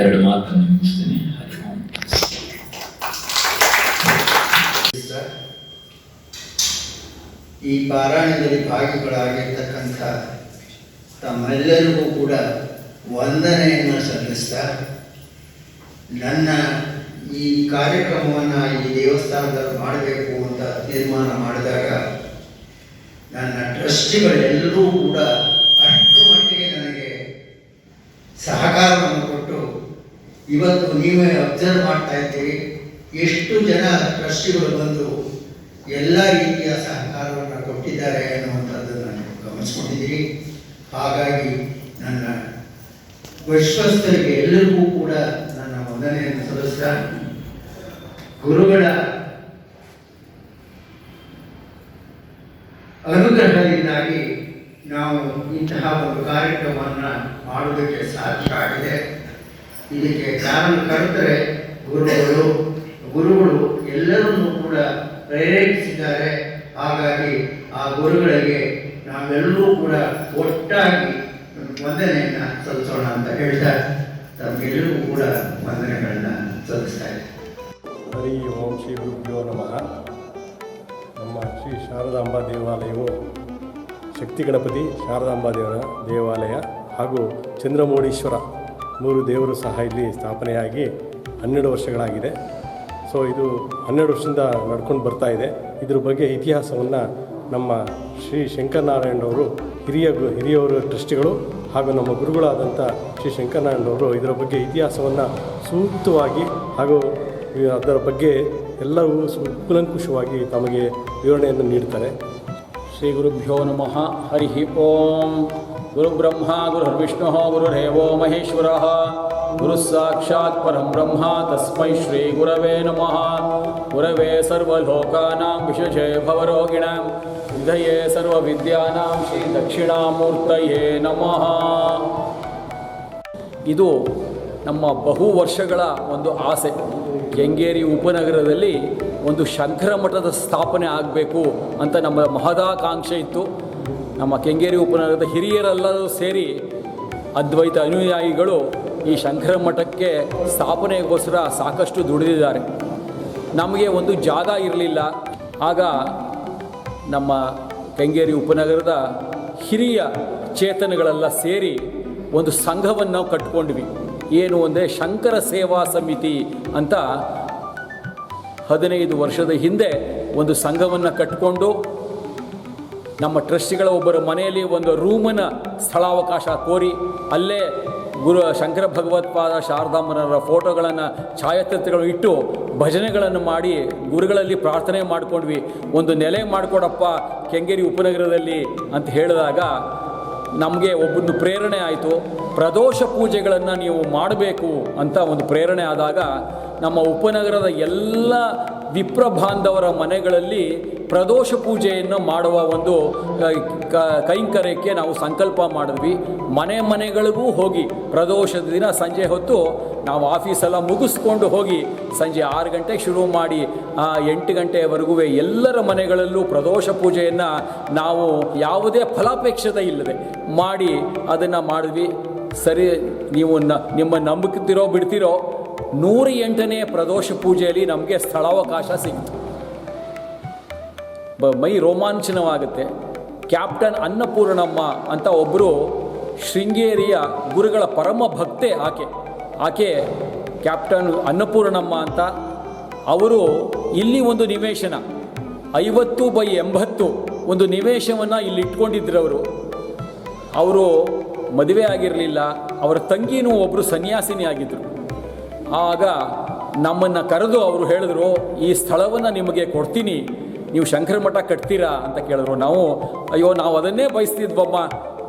Speaker 3: ಎರಡು ಮಾತನ್ನು ಮುಗಿಸ್ತೇನೆ. ಹರಿ ಓಂ.
Speaker 4: ಈ ಪಾರಾಯಣದಲ್ಲಿ ಭಾಗಿಗಳಾಗಿರ್ತಕ್ಕಂಥ ತಮ್ಮೆಲ್ಲರಿಗೂ ಕೂಡ ವಂದನೆಯನ್ನು ಸಲ್ಲಿಸ್ತಾ, ನನ್ನ ಈ ಕಾರ್ಯಕ್ರಮವನ್ನು ಈ ದೇವಸ್ಥಾನದಲ್ಲಿ ಮಾಡಬೇಕು ಅಂತ ತೀರ್ಮಾನ ಮಾಡಿದಾಗ ನನ್ನ ಟ್ರಸ್ಟಿಗಳೆಲ್ಲರೂ ಕೂಡ ಅಷ್ಟು ಮಟ್ಟಿಗೆ ನನಗೆ ಸಹಕಾರವನ್ನು ಕೊಟ್ಟು, ಇವತ್ತು ನೀವೇ ಅಬ್ಸರ್ವ್ ಮಾಡ್ತಾ ಇದ್ದೀರಿ ಎಷ್ಟು ಜನ ಟ್ರಸ್ಟಿಗಳು ಬಂದು ಎಲ್ಲ ರೀತಿಯ ಸಹಕಾರವನ್ನು ಕೊಟ್ಟಿದ್ದಾರೆ ಅನ್ನುವಂಥದ್ದನ್ನು ನೀವು ಗಮನಿಸ್ಕೊಂಡಿದ್ದೀರಿ. ಹಾಗಾಗಿ ನನ್ನ ವಿಶ್ವಸ್ತರಿಗೆ ಎಲ್ಲರಿಗೂ ಕೂಡ ನನ್ನ ವಂದನೆಯನ್ನು ಸಲ್ಲಿಸ್ತಾ, ಗುರುಗಳ ಅನುಗ್ರಹದಿಂದಾಗಿ ನಾವು ಇಂತಹ ಒಂದು ಕಾರ್ಯಕ್ರಮವನ್ನು ಮಾಡುವುದಕ್ಕೆ ಸಾಧ್ಯ ಆಗಿದೆ. ಇದಕ್ಕೆ ಕಾರಣಕರ್ತರೆ ಗುರುಗಳು ಎಲ್ಲರನ್ನೂ ಕೂಡ ಪ್ರೇರೇಪಿಸಿದ್ದಾರೆ. ಹಾಗಾಗಿ ಆ ಗುರುಗಳಿಗೆ ನಾವೆಲ್ಲರೂ ಕೂಡ ಒಟ್ಟಾಗಿ ವಂದನೆಯನ್ನು ಸಲ್ಲಿಸೋಣ ಅಂತ ಹೇಳ್ತಾ ತಮಗೆಲ್ಲರಿಗೂ ಕೂಡ ವಂದನೆಗಳನ್ನು ಸಲ್ಲಿಸ್ತಾ ಇದೆ.
Speaker 5: ಹರಿ ಓಂ ಶ್ರೀ ಗುರುಭ್ಯೋ ನಮಃ. ನಮ್ಮ ಶ್ರೀ ಶಾರದಾಂಬಾ ದೇವಾಲಯವು ಶಕ್ತಿ ಗಣಪತಿ ಶಾರದಾಂಬಾ ದೇವಾಲಯ ಹಾಗೂ ಚಂದ್ರಮೌಳೀಶ್ವರ 3 ದೇವರು ಸಹ ಇಲ್ಲಿ ಸ್ಥಾಪನೆಯಾಗಿ 12 ವರ್ಷಗಳಾಗಿದೆ. ಸೊ ಇದು 12 ವರ್ಷದಿಂದ ನಡ್ಕೊಂಡು ಬರ್ತಾ ಇದೆ. ಇದ್ರ ಬಗ್ಗೆ ಇತಿಹಾಸವನ್ನು ನಮ್ಮ ಶ್ರೀ ಶಂಕರನಾರಾಯಣರವರು ಹಿರಿಯವರು ಟ್ರಸ್ಟಿಗಳು ಹಾಗೂ ನಮ್ಮ ಗುರುಗಳಾದಂಥ ಶ್ರೀ ಶಂಕರನಾರಾಯಣರವರು ಇದರ ಬಗ್ಗೆ ಇತಿಹಾಸವನ್ನು ಸೂಕ್ತವಾಗಿ ಹಾಗೂ ಅದರ ಬಗ್ಗೆ ಎಲ್ಲವೂ ಕೂಲಂಕುಷವಾಗಿ ತಮಗೆ ವಿವರಣೆಯನ್ನು ನೀಡ್ತಾರೆ.
Speaker 2: ಶ್ರೀ ಗುರುಭ್ಯೋ ನಮಃ. ಹರಿ ಓಂ. ಗುರುಬ್ರಹ್ಮ ಗುರುರ್ವಿಷ್ಣು ಗುರುರೇವೋ ಮಹೇಶ್ವರ ಗುರು ಸಾಕ್ಷಾತ್ ಪರಂ ಬ್ರಹ್ಮ ತಸ್ಮೈ ಶ್ರೀ ಗುರವೇ ನಮಃ. ಗುರವೇ ಸರ್ವಲೋಕಾನಾಂ ವಿಶೇಷೇ ಭವರೋಗಿಣಾಂ ವಿಧಯೇ ಸರ್ವವಿದ್ಯಾನಾಂ ಶ್ರೀ ದಕ್ಷಿಣಾಮೂರ್ತಯೇ ನಮಃ. ಇದು ನಮ್ಮ ಬಹು ವರ್ಷಗಳ ಒಂದು ಆಸೆ. ಕೆಂಗೇರಿ ಉಪನಗರದಲ್ಲಿ ಒಂದು ಶಂಕರ ಮಠದ ಸ್ಥಾಪನೆ ಆಗಬೇಕು ಅಂತ ನಮ್ಮ ಮಹದಾಕಾಂಕ್ಷೆ ಇತ್ತು. ನಮ್ಮ ಕೆಂಗೇರಿ ಉಪನಗರದ ಹಿರಿಯರೆಲ್ಲರೂ ಸೇರಿ ಅದ್ವೈತ ಅನುಯಾಯಿಗಳು ಈ ಶಂಕರ ಮಠಕ್ಕೆ ಸ್ಥಾಪನೆಗೋಸ್ಕರ ಸಾಕಷ್ಟು ದುಡಿದಿದ್ದಾರೆ. ನಮಗೆ ಒಂದು ಜಾಗ ಇರಲಿಲ್ಲ. ಆಗ ನಮ್ಮ ಕೆಂಗೇರಿ ಉಪನಗರದ ಹಿರಿಯ ಚೇತನಗಳೆಲ್ಲ ಸೇರಿ ಒಂದು ಸಂಘವನ್ನು ನಾವು ಕಟ್ಕೊಂಡ್ವಿ. ಏನು ಅಂದರೆ ಶಂಕರ ಸೇವಾ ಸಮಿತಿ ಅಂತ 15 ವರ್ಷದ ಹಿಂದೆ ಒಂದು ಸಂಘವನ್ನು ಕಟ್ಟಿಕೊಂಡು ನಮ್ಮ ಟ್ರಸ್ಟಿಗಳ ಒಬ್ಬರ ಮನೆಯಲ್ಲಿ ಒಂದು ರೂಮನ್ನು ಸ್ಥಳಾವಕಾಶ ಕೋರಿ ಅಲ್ಲೇ ಶಂಕರ ಭಗವತ್ಪಾದ ಶಾರದಾಂಬನವರ ಫೋಟೋಗಳನ್ನು ಛಾಯಾಚಿತ್ರಗಳು ಇಟ್ಟು ಭಜನೆಗಳನ್ನು ಮಾಡಿ ಗುರುಗಳಲ್ಲಿ ಪ್ರಾರ್ಥನೆ ಮಾಡಿಕೊಂಡ್ವಿ. ಒಂದು ನೆಲೆ ಮಾಡಿಕೊಡಪ್ಪ ಕೆಂಗೇರಿ ಉಪನಗರದಲ್ಲಿ ಅಂತ ಹೇಳಿದಾಗ ನಮಗೆ ಒಬ್ಬೊಂದು ಪ್ರೇರಣೆ ಆಯಿತು. ಪ್ರದೋಷ ಪೂಜೆಗಳನ್ನು ನೀವು ಮಾಡಬೇಕು ಅಂತ ಒಂದು ಪ್ರೇರಣೆ ಆದಾಗ ನಮ್ಮ ಉಪನಗರದ ಎಲ್ಲ ವಿಪ್ರ ಬಾಂಧವರ ಮನೆಗಳಲ್ಲಿ ಪ್ರದೋಷ ಪೂಜೆಯನ್ನು ಮಾಡುವ ಒಂದು ಕೈಂಕರ್ಯಕ್ಕೆ ನಾವು ಸಂಕಲ್ಪ ಮಾಡಿದ್ವಿ. ಮನೆಗಳಿಗೂ ಹೋಗಿ ಪ್ರದೋಷದ ದಿನ ಸಂಜೆ ಹೊತ್ತು ನಾವು ಆಫೀಸೆಲ್ಲ ಮುಗಿಸ್ಕೊಂಡು ಹೋಗಿ ಸಂಜೆ 6 ಗಂಟೆಗೆ ಶುರು ಮಾಡಿ 8 ಗಂಟೆಯವರೆಗೂ ಎಲ್ಲರ ಮನೆಗಳಲ್ಲೂ ಪ್ರದೋಷ ಪೂಜೆಯನ್ನು ನಾವು ಯಾವುದೇ ಫಲಾಪೇಕ್ಷತೆ ಇಲ್ಲದೆ ಮಾಡಿ ಅದನ್ನು ಮಾಡಿದ್ವಿ. ಸರಿ, ನೀವು ನಿಮ್ಮ ನಂಬಿಕೆತಿರೋ ಬಿಡ್ತಿರೋ 108ನೇ ಪ್ರದೋಷ ಪೂಜೆಯಲ್ಲಿ ನಮಗೆ ಸ್ಥಳಾವಕಾಶ ಸಿಕ್ತು. ಮೈ ರೋಮಾಂಚನವಾಗುತ್ತೆ. ಕ್ಯಾಪ್ಟನ್ ಅನ್ನಪೂರ್ಣಮ್ಮ ಅಂತ ಒಬ್ಬರು ಶೃಂಗೇರಿಯ ಗುರುಗಳ ಪರಮ ಭಕ್ತೆ ಆಕೆ ಕ್ಯಾಪ್ಟನ್ ಅನ್ನಪೂರ್ಣಮ್ಮ ಅಂತ. ಅವರು ಇಲ್ಲಿ ಒಂದು ನಿವೇಶನ 50/80 ಒಂದು ನಿವೇಶನವನ್ನು ಇಲ್ಲಿ ಇಟ್ಕೊಂಡಿದ್ರು. ಅವರು ಮದುವೆ ಆಗಿರಲಿಲ್ಲ. ಅವರ ತಂಗಿನೂ ಒಬ್ಬರು ಸನ್ಯಾಸಿನಿ ಆಗಿದ್ದರು. ಆಗ ನಮ್ಮನ್ನು ಕರೆದು ಅವರು ಹೇಳಿದ್ರು, ಈ ಸ್ಥಳವನ್ನು ನಿಮಗೆ ಕೊಡ್ತೀನಿ, ನೀವು ಶಂಕರ ಮಠ ಕಟ್ತೀರಾ ಅಂತ ಕೇಳಿದ್ರು. ನಾವು ಅದನ್ನೇ ಬಯಸ್ತಿದ್ವಮ್ಮ,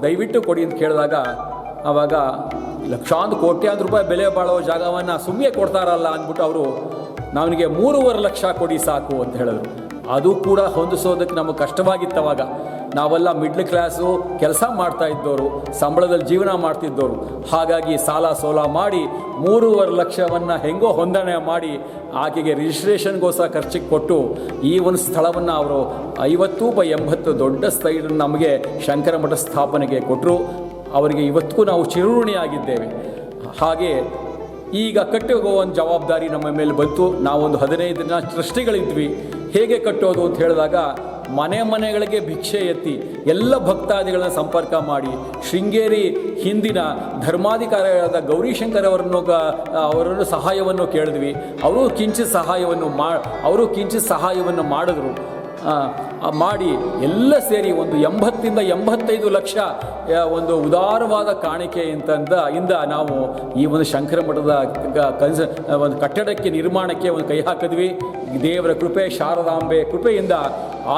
Speaker 2: ದಯವಿಟ್ಟು ಕೊಡಿ ಅಂತ ಕೇಳಿದಾಗ ಆವಾಗ ಲಕ್ಷಾಂತರ ಕೋಟ್ಯಾಂತರ ರೂಪಾಯಿ ಬೆಲೆ ಬಾಳೋ ಜಾಗವನ್ನು ಸುಮ್ಮನೆ ಕೊಡ್ತಾರಲ್ಲ ಅಂದ್ಬಿಟ್ಟು ಅವರು ನನಗೆ 3.5 ಲಕ್ಷ ಕೊಡಿ ಸಾಕು ಅಂತ ಹೇಳಿದ್ರು. ಅದು ಕೂಡ ಹೊಂದಿಸೋದಕ್ಕೆ ನಮಗೆ ಕಷ್ಟವಾಗಿತ್ತವಾಗ. ನಾವೆಲ್ಲ ಮಿಡ್ಲ್ ಕ್ಲಾಸು, ಕೆಲಸ ಮಾಡ್ತಾ ಇದ್ದವರು, ಸಂಬಳದಲ್ಲಿ ಜೀವನ ಮಾಡ್ತಿದ್ದವರು. ಹಾಗಾಗಿ ಸಾಲ ಸೋಲ ಮಾಡಿ 3.5 ಲಕ್ಷವನ್ನು ಹೆಂಗೋ ಹೊಂದಾಣೆ ಮಾಡಿ ಆಕೆಗೆ ರಿಜಿಸ್ಟ್ರೇಷನ್ಗೋಸ್ಕರ ಖರ್ಚಿಗೆ ಕೊಟ್ಟು ಈ ಒಂದು ಸ್ಥಳವನ್ನು ಅವರು 50/80 ದೊಡ್ಡ ಸ್ಥಳವನ್ನು ನಮಗೆ ಶಂಕರ ಮಠ ಸ್ಥಾಪನೆಗೆ ಕೊಟ್ಟರು. ಅವರಿಗೆ ಇವತ್ತಿಗೂ ನಾವು ಚಿರಋಣಿಯಾಗಿದ್ದೇವೆ. ಹಾಗೆ ಈಗ ಕಟ್ಟುವ ಒಂದು ಜವಾಬ್ದಾರಿ ನಮ್ಮ ಮೇಲೆ ಬಂತು. ನಾವೊಂದು 15 ಜನ ಟ್ರಸ್ಟಿಗಳಿದ್ವಿ. ಹೇಗೆ ಕಟ್ಟೋದು ಅಂತ ಹೇಳಿದಾಗ ಮನೆಗಳಿಗೆ ಭಿಕ್ಷೆ ಎತ್ತಿ ಎಲ್ಲ ಭಕ್ತಾದಿಗಳನ್ನ ಸಂಪರ್ಕ ಮಾಡಿ ಶೃಂಗೇರಿ ಹಿಂದಿನ ಧರ್ಮಾಧಿಕಾರಿಯಾದ ಗೌರಿಶಂಕರ್ ಅವರನ್ನು ಸಹಾಯವನ್ನು ಕೇಳಿದ್ವಿ. ಅವರು ಕಿಂಚಿತ್ ಸಹಾಯವನ್ನು ಮಾಡಿದ್ರು. ಮಾಡಿ ಎಲ್ಲ ಸೇರಿ ಒಂದು 80-85 ಲಕ್ಷ ಒಂದು ಉದಾರವಾದ ಕಾಣಿಕೆ ಇಂದ ನಾವು ಈ ಒಂದು ಶಂಕರ ಮಠದ ಒಂದು ಕಟ್ಟಡಕ್ಕೆ ನಿರ್ಮಾಣಕ್ಕೆ ಒಂದು ಕೈ ಹಾಕಿದ್ವಿ. ದೇವರ ಕೃಪೆ, ಶಾರದಾಂಬೆ ಕೃಪೆಯಿಂದ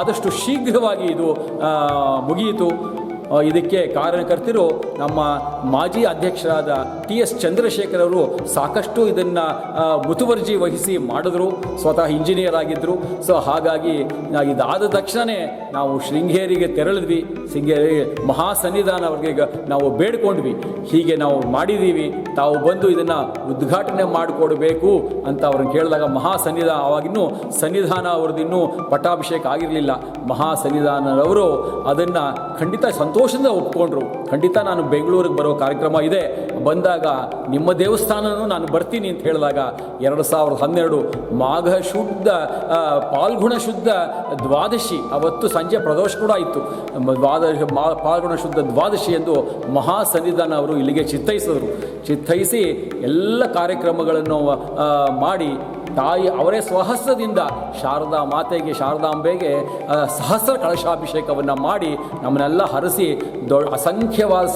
Speaker 2: ಆದಷ್ಟು ಶೀಘ್ರವಾಗಿ ಇದು ಮುಗಿಯಿತು. ಇದಕ್ಕೆ ಕಾರಣಕರ್ತರು ನಮ್ಮ ಮಾಜಿ ಅಧ್ಯಕ್ಷರಾದ TS ಚಂದ್ರಶೇಖರ್ ಅವರು ಸಾಕಷ್ಟು ಇದನ್ನು ಮುತುವರ್ಜಿ ವಹಿಸಿ ಮಾಡಿದ್ರು. ಸ್ವತಃ ಇಂಜಿನಿಯರ್ ಆಗಿದ್ದರು. ಸೊ ಹಾಗಾಗಿ ಇದಾದ ತಕ್ಷಣವೇ ನಾವು ಶೃಂಗೇರಿಗೆ ತೆರಳಿದ್ವಿ. ಶೃಂಗೇರಿ ಮಹಾಸನ್ನಿಧಾನ ಅವ್ರಿಗೆ ನಾವು ಬೇಡ್ಕೊಂಡ್ವಿ, ಹೀಗೆ ನಾವು ಮಾಡಿದ್ದೀವಿ, ತಾವು ಬಂದು ಇದನ್ನು ಉದ್ಘಾಟನೆ ಮಾಡಿಕೊಡ್ಬೇಕು ಅಂತ ಅವ್ರನ್ನ ಕೇಳಿದಾಗ ಮಹಾಸನ್ನಿಧಾನ, ಆವಾಗಿನ್ನೂ ಸನ್ನಿಧಾನ ಅವ್ರದ್ದಿನ್ನೂ ಪಟ್ಟಾಭಿಷೇಕ ಆಗಿರಲಿಲ್ಲ. ಮಹಾಸನ್ನಿಧಾನರವರು ಅದನ್ನು ಖಂಡಿತ ಸಂತೋಷದಿಂದ ಒಪ್ಕೊಂಡ್ರು. ಖಂಡಿತ ನಾನು ಬೆಂಗಳೂರಿಗೆ ಬರೋ ಕಾರ್ಯಕ್ರಮ ಇದೆ, ಬಂದಾಗ ನಿಮ್ಮ ದೇವಸ್ಥಾನನೂ ನಾನು ಬರ್ತೀನಿ ಅಂತ ಹೇಳಿದಾಗ 2012 ಮಾಘ ಶುದ್ಧ ಪಾಲ್ಗುಣ ಶುದ್ಧ ದ್ವಾದಶಿ, ಅವತ್ತು ಸಂಜೆ ಪ್ರದೋಷ ಕೂಡ ಇತ್ತು. ಪಾಲ್ಗುಣ ಶುದ್ಧ ದ್ವಾದಶಿ ಎಂದು ಮಹಾಸನ್ನಿಧಾನ ಅವರು ಇಲ್ಲಿಗೆ ಚಿತ್ತೈಸಿ ಎಲ್ಲ ಕಾರ್ಯಕ್ರಮಗಳನ್ನು ಮಾಡಿ ತಾಯಿ ಅವರೇ ಸ್ವಹಸ್ತದಿಂದ ಶಾರದಾ ಮಾತೆಗೆ, ಶಾರದಾಂಬೆಗೆ ಸಹಸ್ರ ಕಳಶಾಭಿಷೇಕವನ್ನು ಮಾಡಿ ನಮ್ಮನ್ನೆಲ್ಲ ಹರಸಿ ಅಸಂಖ್ಯವಾದ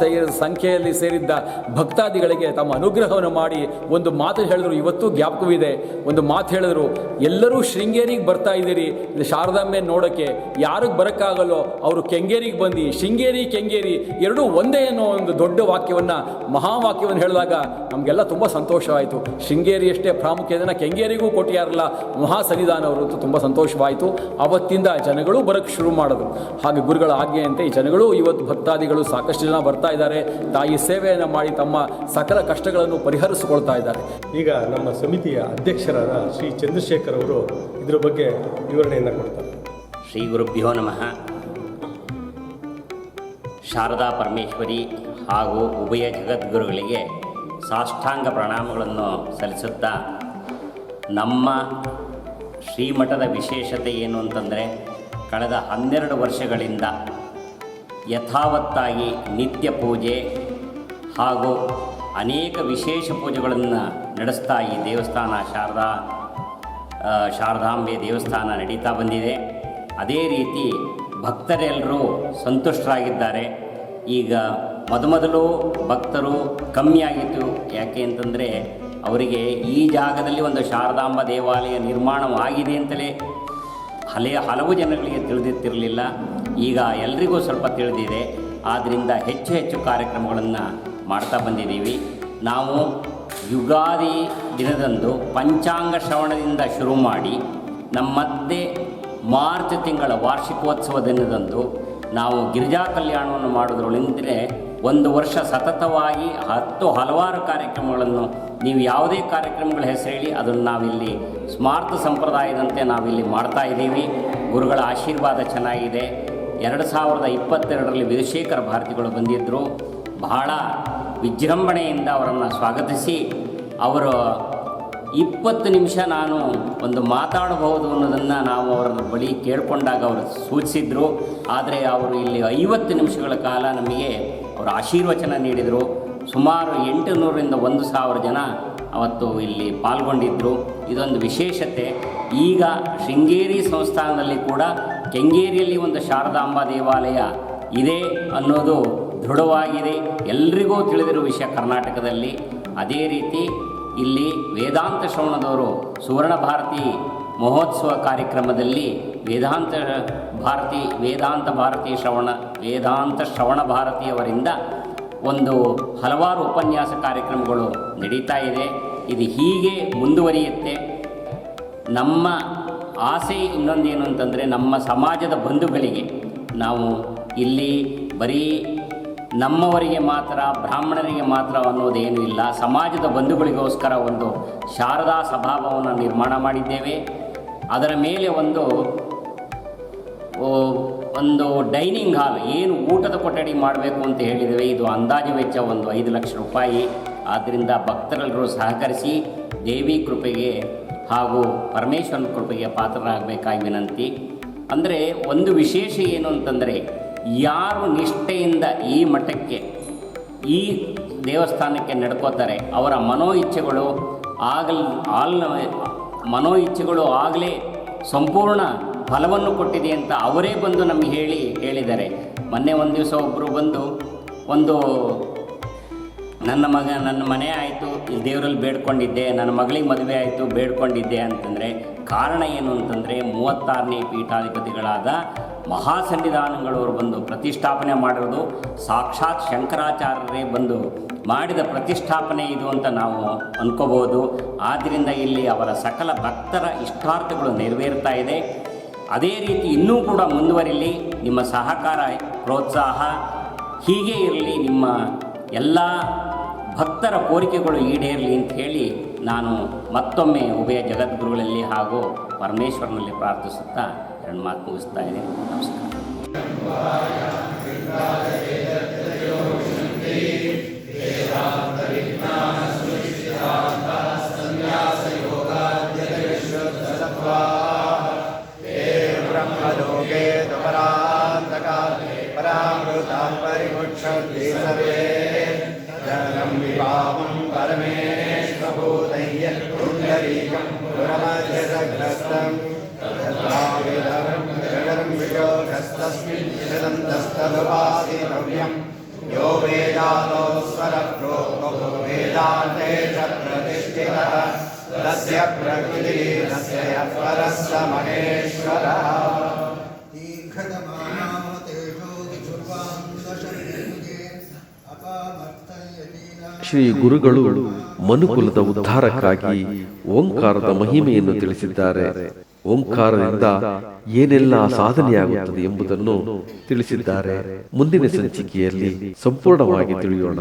Speaker 2: ಸಂಖ್ಯೆಯಲ್ಲಿ ಸೇರಿದ್ದ ಭಕ್ತಾದಿಗಳಿಗೆ ತಮ್ಮ ಅನುಗ್ರಹವನ್ನು ಮಾಡಿ ಒಂದು ಮಾತು ಹೇಳಿದ್ರು. ಇವತ್ತು ಜ್ಞಾಪಕವಿದೆ. ಒಂದು ಮಾತು ಹೇಳಿದ್ರು, ಎಲ್ಲರೂ ಶೃಂಗೇರಿಗೆ ಬರ್ತಾ ಇದ್ದೀರಿ ಶಾರದಾಂಬೆ ನೋಡೋಕ್ಕೆ, ಯಾರಿಗೆ ಬರೋಕ್ಕಾಗಲ್ಲೋ ಅವರು ಕೆಂಗೇರಿಗೆ ಬಂದು, ಶೃಂಗೇರಿ ಕೆಂಗೇರಿ ಎರಡೂ ಒಂದೇ ಅನ್ನೋ ಒಂದು ದೊಡ್ಡ ಮಹಾವಾಕ್ಯವನ್ನು ಹೇಳಿದಾಗ ನಮಗೆಲ್ಲ ತುಂಬ ಸಂತೋಷವಾಯಿತು. ಶೃಂಗೇರಿಯಷ್ಟೇ ಪ್ರಾಮುಖ್ಯತೆಯನ್ನು ಕೆಂಗೇರಿಗೂ ಕೊಟ್ಟಿಯಾರಲ್ಲ ಮಹಾಸನ್ನಿಧಾನವರು ಅಂತ ತುಂಬ ಸಂತೋಷವಾಯಿತು. ಅವತ್ತಿಂದ ಜನಗಳು ಬರೋಕ್ಕೆ ಶುರು ಮಾಡಿದ್ರು. ಹಾಗೆ ಗುರುಗಳ ಆಜ್ಞೆಯಂತೆ ಈ ಜನಗಳು ಇವತ್ತು ಭಕ್ತಾದಿಗಳು ಸಾಕಷ್ಟು ಜನ ಬರ್ತಾ ಇದ್ದಾರೆ. ತಾಯಿ ಸೇವೆಯನ್ನು ಮಾಡಿ ತಮ್ಮ ಸಕಲ ಕಷ್ಟಗಳನ್ನು ಪರಿಹರಿಸಿಕೊಳ್ತಾ ಇದ್ದಾರೆ.
Speaker 5: ಈಗ ನಮ್ಮ ಸಮಿತಿಯ ಅಧ್ಯಕ್ಷರಾದ ಶ್ರೀ ಚಂದ್ರಶೇಖರ್ ಅವರು ಇದರ ಬಗ್ಗೆ ವಿವರಣೆಯನ್ನು ಕೊಡ್ತಾರೆ.
Speaker 6: ಶ್ರೀ ಗುರುಭ್ಯೋ ನಮಃ. ಶಾರದಾ ಪರಮೇಶ್ವರಿ ಹಾಗೂ ಉಭಯ ಜಗದ್ಗುರುಗಳಿಗೆ ಸಾಷ್ಟಾಂಗ ಪ್ರಣಾಮಗಳನ್ನು ಸಲ್ಲಿಸುತ್ತಾ, ನಮ್ಮ ಶ್ರೀಮಠದ ವಿಶೇಷತೆ ಏನು ಅಂತಂದರೆ, ಕಳೆದ 12 ವರ್ಷಗಳಿಂದ ಯಥಾವತ್ತಾಗಿ ನಿತ್ಯ ಪೂಜೆ ಹಾಗೂ ಅನೇಕ ವಿಶೇಷ ಪೂಜೆಗಳನ್ನು ನಡೆಸ್ತಾ ಈ ದೇವಸ್ಥಾನ ಶಾರದಾಂಬೆ ದೇವಸ್ಥಾನ ನಡೀತಾ ಬಂದಿದೆ. ಅದೇ ರೀತಿ ಭಕ್ತರೆಲ್ಲರೂ ಸಂತುಷ್ಟರಾಗಿದ್ದಾರೆ. ಈಗ ಮೊದಲು ಭಕ್ತರು ಕಮ್ಮಿಯಾಗಿತ್ತು. ಯಾಕೆ ಅಂತಂದರೆ ಅವರಿಗೆ ಈ ಜಾಗದಲ್ಲಿ ಒಂದು ಶಾರದಾಂಬ ದೇವಾಲಯ ನಿರ್ಮಾಣವಾಗಿದೆ ಅಂತಲೇ ಹಲವು ಜನಗಳಿಗೆ ತಿಳಿದಿತ್ತಿರಲಿಲ್ಲ. ಈಗ ಎಲ್ರಿಗೂ ಸ್ವಲ್ಪ ತಿಳಿದಿದೆ. ಆದ್ದರಿಂದ ಹೆಚ್ಚು ಹೆಚ್ಚು ಕಾರ್ಯಕ್ರಮಗಳನ್ನು ಮಾಡ್ತಾ ಬಂದಿದ್ದೀವಿ. ನಾವು ಯುಗಾದಿ ದಿನದಂದು ಪಂಚಾಂಗ ಶ್ರವಣದಿಂದ ಶುರು ಮಾಡಿ ಮತ್ತೆ ಮಾರ್ಚ್ ತಿಂಗಳ ವಾರ್ಷಿಕೋತ್ಸವ ದಿನದಂದು ನಾವು ಗಿರಿಜಾ ಕಲ್ಯಾಣವನ್ನು ಮಾಡೋದ್ರೊಳಂದರೆ ಒಂದು ವರ್ಷ ಸತತವಾಗಿ ಹಲವಾರು ಕಾರ್ಯಕ್ರಮಗಳನ್ನು, ನೀವು ಯಾವುದೇ ಕಾರ್ಯಕ್ರಮಗಳ ಹೆಸರು ಹೇಳಿ ಅದನ್ನು ನಾವಿಲ್ಲಿ ಸ್ಮಾರ್ತ ಸಂಪ್ರದಾಯದಂತೆ ನಾವಿಲ್ಲಿ ಮಾಡ್ತಾ ಇದ್ದೀವಿ. ಗುರುಗಳ ಆಶೀರ್ವಾದ ಚೆನ್ನಾಗಿದೆ. 2022ರಲ್ಲಿ ವಿಧುಶೇಖರ ಭಾರತಿಗಳು ಬಂದಿದ್ದರು. ಬಹಳ ವಿಜೃಂಭಣೆಯಿಂದ ಅವರನ್ನು ಸ್ವಾಗತಿಸಿ ಅವರು 20 ನಿಮಿಷ ನಾನು ಒಂದು ಮಾತಾಡಬಹುದು ಅನ್ನೋದನ್ನು ನಾವು ಅವರ ಬಳಿ ಕೇಳಿಕೊಂಡಾಗ ಅವರು ಸೂಚಿಸಿದರು. ಆದರೆ ಅವರು ಇಲ್ಲಿ 50 ನಿಮಿಷಗಳ ಕಾಲ ನಮಗೆ ಅವರು ಆಶೀರ್ವಚನ ನೀಡಿದರು. ಸುಮಾರು 800ರಿಂದ 1000 ಜನ ಅವತ್ತು ಇಲ್ಲಿ ಪಾಲ್ಗೊಂಡಿದ್ದರು. ಇದೊಂದು ವಿಶೇಷತೆ. ಈಗ ಶೃಂಗೇರಿ ಸಂಸ್ಥಾನದಲ್ಲಿ ಕೂಡ ಕೆಂಗೇರಿಯಲ್ಲಿ ಒಂದು ಶಾರದಾಂಬಾ ದೇವಾಲಯ ಇದೆ ಅನ್ನೋದು ದೃಢವಾಗಿದೆ. ಎಲ್ರಿಗೂ ತಿಳಿದಿರುವ ವಿಷಯ ಕರ್ನಾಟಕದಲ್ಲಿ. ಅದೇ ರೀತಿ ಇಲ್ಲಿ ವೇದಾಂತ ಶ್ರವಣದವರು ಸುವರ್ಣ ಭಾರತಿ ಮಹೋತ್ಸವ ಕಾರ್ಯಕ್ರಮದಲ್ಲಿ ವೇದಾಂತ ಶ್ರವಣ ಭಾರತಿಯವರಿಂದ ಒಂದು ಹಲವಾರು ಉಪನ್ಯಾಸ ಕಾರ್ಯಕ್ರಮಗಳು ನಡೀತಾ ಇದೆ. ಇದು ಹೀಗೆ ಮುಂದುವರಿಯುತ್ತೆ. ನಮ್ಮ ಆಸೆ ಇನ್ನೊಂದೇನು ಅಂತಂದರೆ, ನಮ್ಮ ಸಮಾಜದ ಬಂಧುಗಳಿಗೆ ನಾವು ಇಲ್ಲಿ ಬರೀ ನಮ್ಮವರಿಗೆ ಮಾತ್ರ, ಬ್ರಾಹ್ಮಣರಿಗೆ ಮಾತ್ರ ಅನ್ನೋದೇನೂ ಇಲ್ಲ. ಸಮಾಜದ ಬಂಧುಗಳಿಗೋಸ್ಕರ ಒಂದು ಶಾರದಾ ಸಭಾಭವನ ನಿರ್ಮಾಣ ಮಾಡಿದ್ದೇವೆ. ಅದರ ಮೇಲೆ ಒಂದು ಡೈನಿಂಗ್ ಹಾಲ್, ಏನು ಊಟದ ಕೊಠಡಿ ಮಾಡಬೇಕು ಅಂತ ಹೇಳಿದ್ದೇವೆ. ಇದು ಅಂದಾಜು ವೆಚ್ಚ ಒಂದು 5 ಲಕ್ಷ ರೂಪಾಯಿ. ಆದ್ದರಿಂದ ಭಕ್ತರೆಲ್ಲರೂ ಸಹಕರಿಸಿ ದೇವಿ ಕೃಪೆಗೆ ಹಾಗೂ ಪರಮೇಶ್ವರನ ಕೃಪೆಗೆ ಪಾತ್ರರಾಗಬೇಕಾಗಿ ವಿನಂತಿ. ಅಂದರೆ ಒಂದು ವಿಶೇಷ ಏನು ಅಂತಂದರೆ, ಯಾರು ನಿಷ್ಠೆಯಿಂದ ಈ ಮಠಕ್ಕೆ, ಈ ದೇವಸ್ಥಾನಕ್ಕೆ ನಡ್ಕೋತಾರೆ ಅವರ ಮನೋ ಇಚ್ಛೆಗಳು ಆಗಲೇ ಫಲವನ್ನು ಕೊಟ್ಟಿದೆ ಅಂತ ಅವರೇ ಬಂದು ನಮಗೆ ಹೇಳಿದ್ದಾರೆ. ಮೊನ್ನೆ ಒಂದು ದಿವಸ ಒಬ್ಬರು ಬಂದು ನನ್ನ ಮನೆ ಆಯಿತು, ಇಲ್ಲಿ ದೇವರಲ್ಲಿ ಬೇಡ್ಕೊಂಡಿದ್ದೆ, ನನ್ನ ಮಗಳಿಗೆ ಮದುವೆ ಆಯಿತು ಬೇಡ್ಕೊಂಡಿದ್ದೆ ಅಂತಂದರೆ ಕಾರಣ ಏನು ಅಂತಂದರೆ 36ನೇ ಪೀಠಾಧಿಪತಿಗಳಾದ ಮಹಾಸನ್ನಿಧಾನಗಳವರು ಬಂದು ಪ್ರತಿಷ್ಠಾಪನೆ ಮಾಡಿರೋದು. ಸಾಕ್ಷಾತ್ ಶಂಕರಾಚಾರ್ಯರೇ ಬಂದು ಮಾಡಿದ ಪ್ರತಿಷ್ಠಾಪನೆ ಇದು ಅಂತ ನಾವು ಅನ್ಕೋಬೋದು. ಆದ್ದರಿಂದ ಇಲ್ಲಿ ಅವರ ಸಕಲ ಭಕ್ತರ ಇಷ್ಟಾರ್ಥಗಳು ನೆರವೇರ್ತಾ ಇದೆ. ಅದೇ ರೀತಿ ಇನ್ನೂ ಕೂಡ ಮುಂದುವರಿಲಿ. ನಿಮ್ಮ ಸಹಕಾರ, ಪ್ರೋತ್ಸಾಹ ಹೀಗೆ ಇರಲಿ. ನಿಮ್ಮ ಎಲ್ಲ ಭಕ್ತರ ಕೋರಿಕೆಗಳು ಈಡೇರಲಿ ಅಂತ ಹೇಳಿ ನಾನು ಮತ್ತೊಮ್ಮೆ ಉಭಯ ಜಗದ್ಗುರುಗಳಲ್ಲಿ ಹಾಗೂ ಪರಮೇಶ್ವರನಲ್ಲಿ ಪ್ರಾರ್ಥಿಸುತ್ತಾ 2 ಮಾತು ಮುಗಿಸ್ತಾ ಇದ್ದೀನಿ.
Speaker 7: यो वेदातोस्वर प्रोक्तो वेदान्ते च प्रतिष्ठितः तस्य प्रकृतिरस्य परः स महेश्वरः
Speaker 1: ಶ್ರೀ ಗುರುಗಳು ಮನುಕುಲದ ಉದ್ಧಾರಕ್ಕಾಗಿ ಓಂಕಾರದ ಮಹಿಮೆಯನ್ನು ತಿಳಿಸಿದ್ದಾರೆ. ಓಂಕಾರದಿಂದ ಏನೆಲ್ಲ ಸಾಧನೆಯಾಗುತ್ತದೆ ಎಂಬುದನ್ನು ತಿಳಿಸಿದ್ದಾರೆ. ಮುಂದಿನ ಸಂಚಿಕೆಯಲ್ಲಿ ಸಂಪೂರ್ಣವಾಗಿ ತಿಳಿಯೋಣ.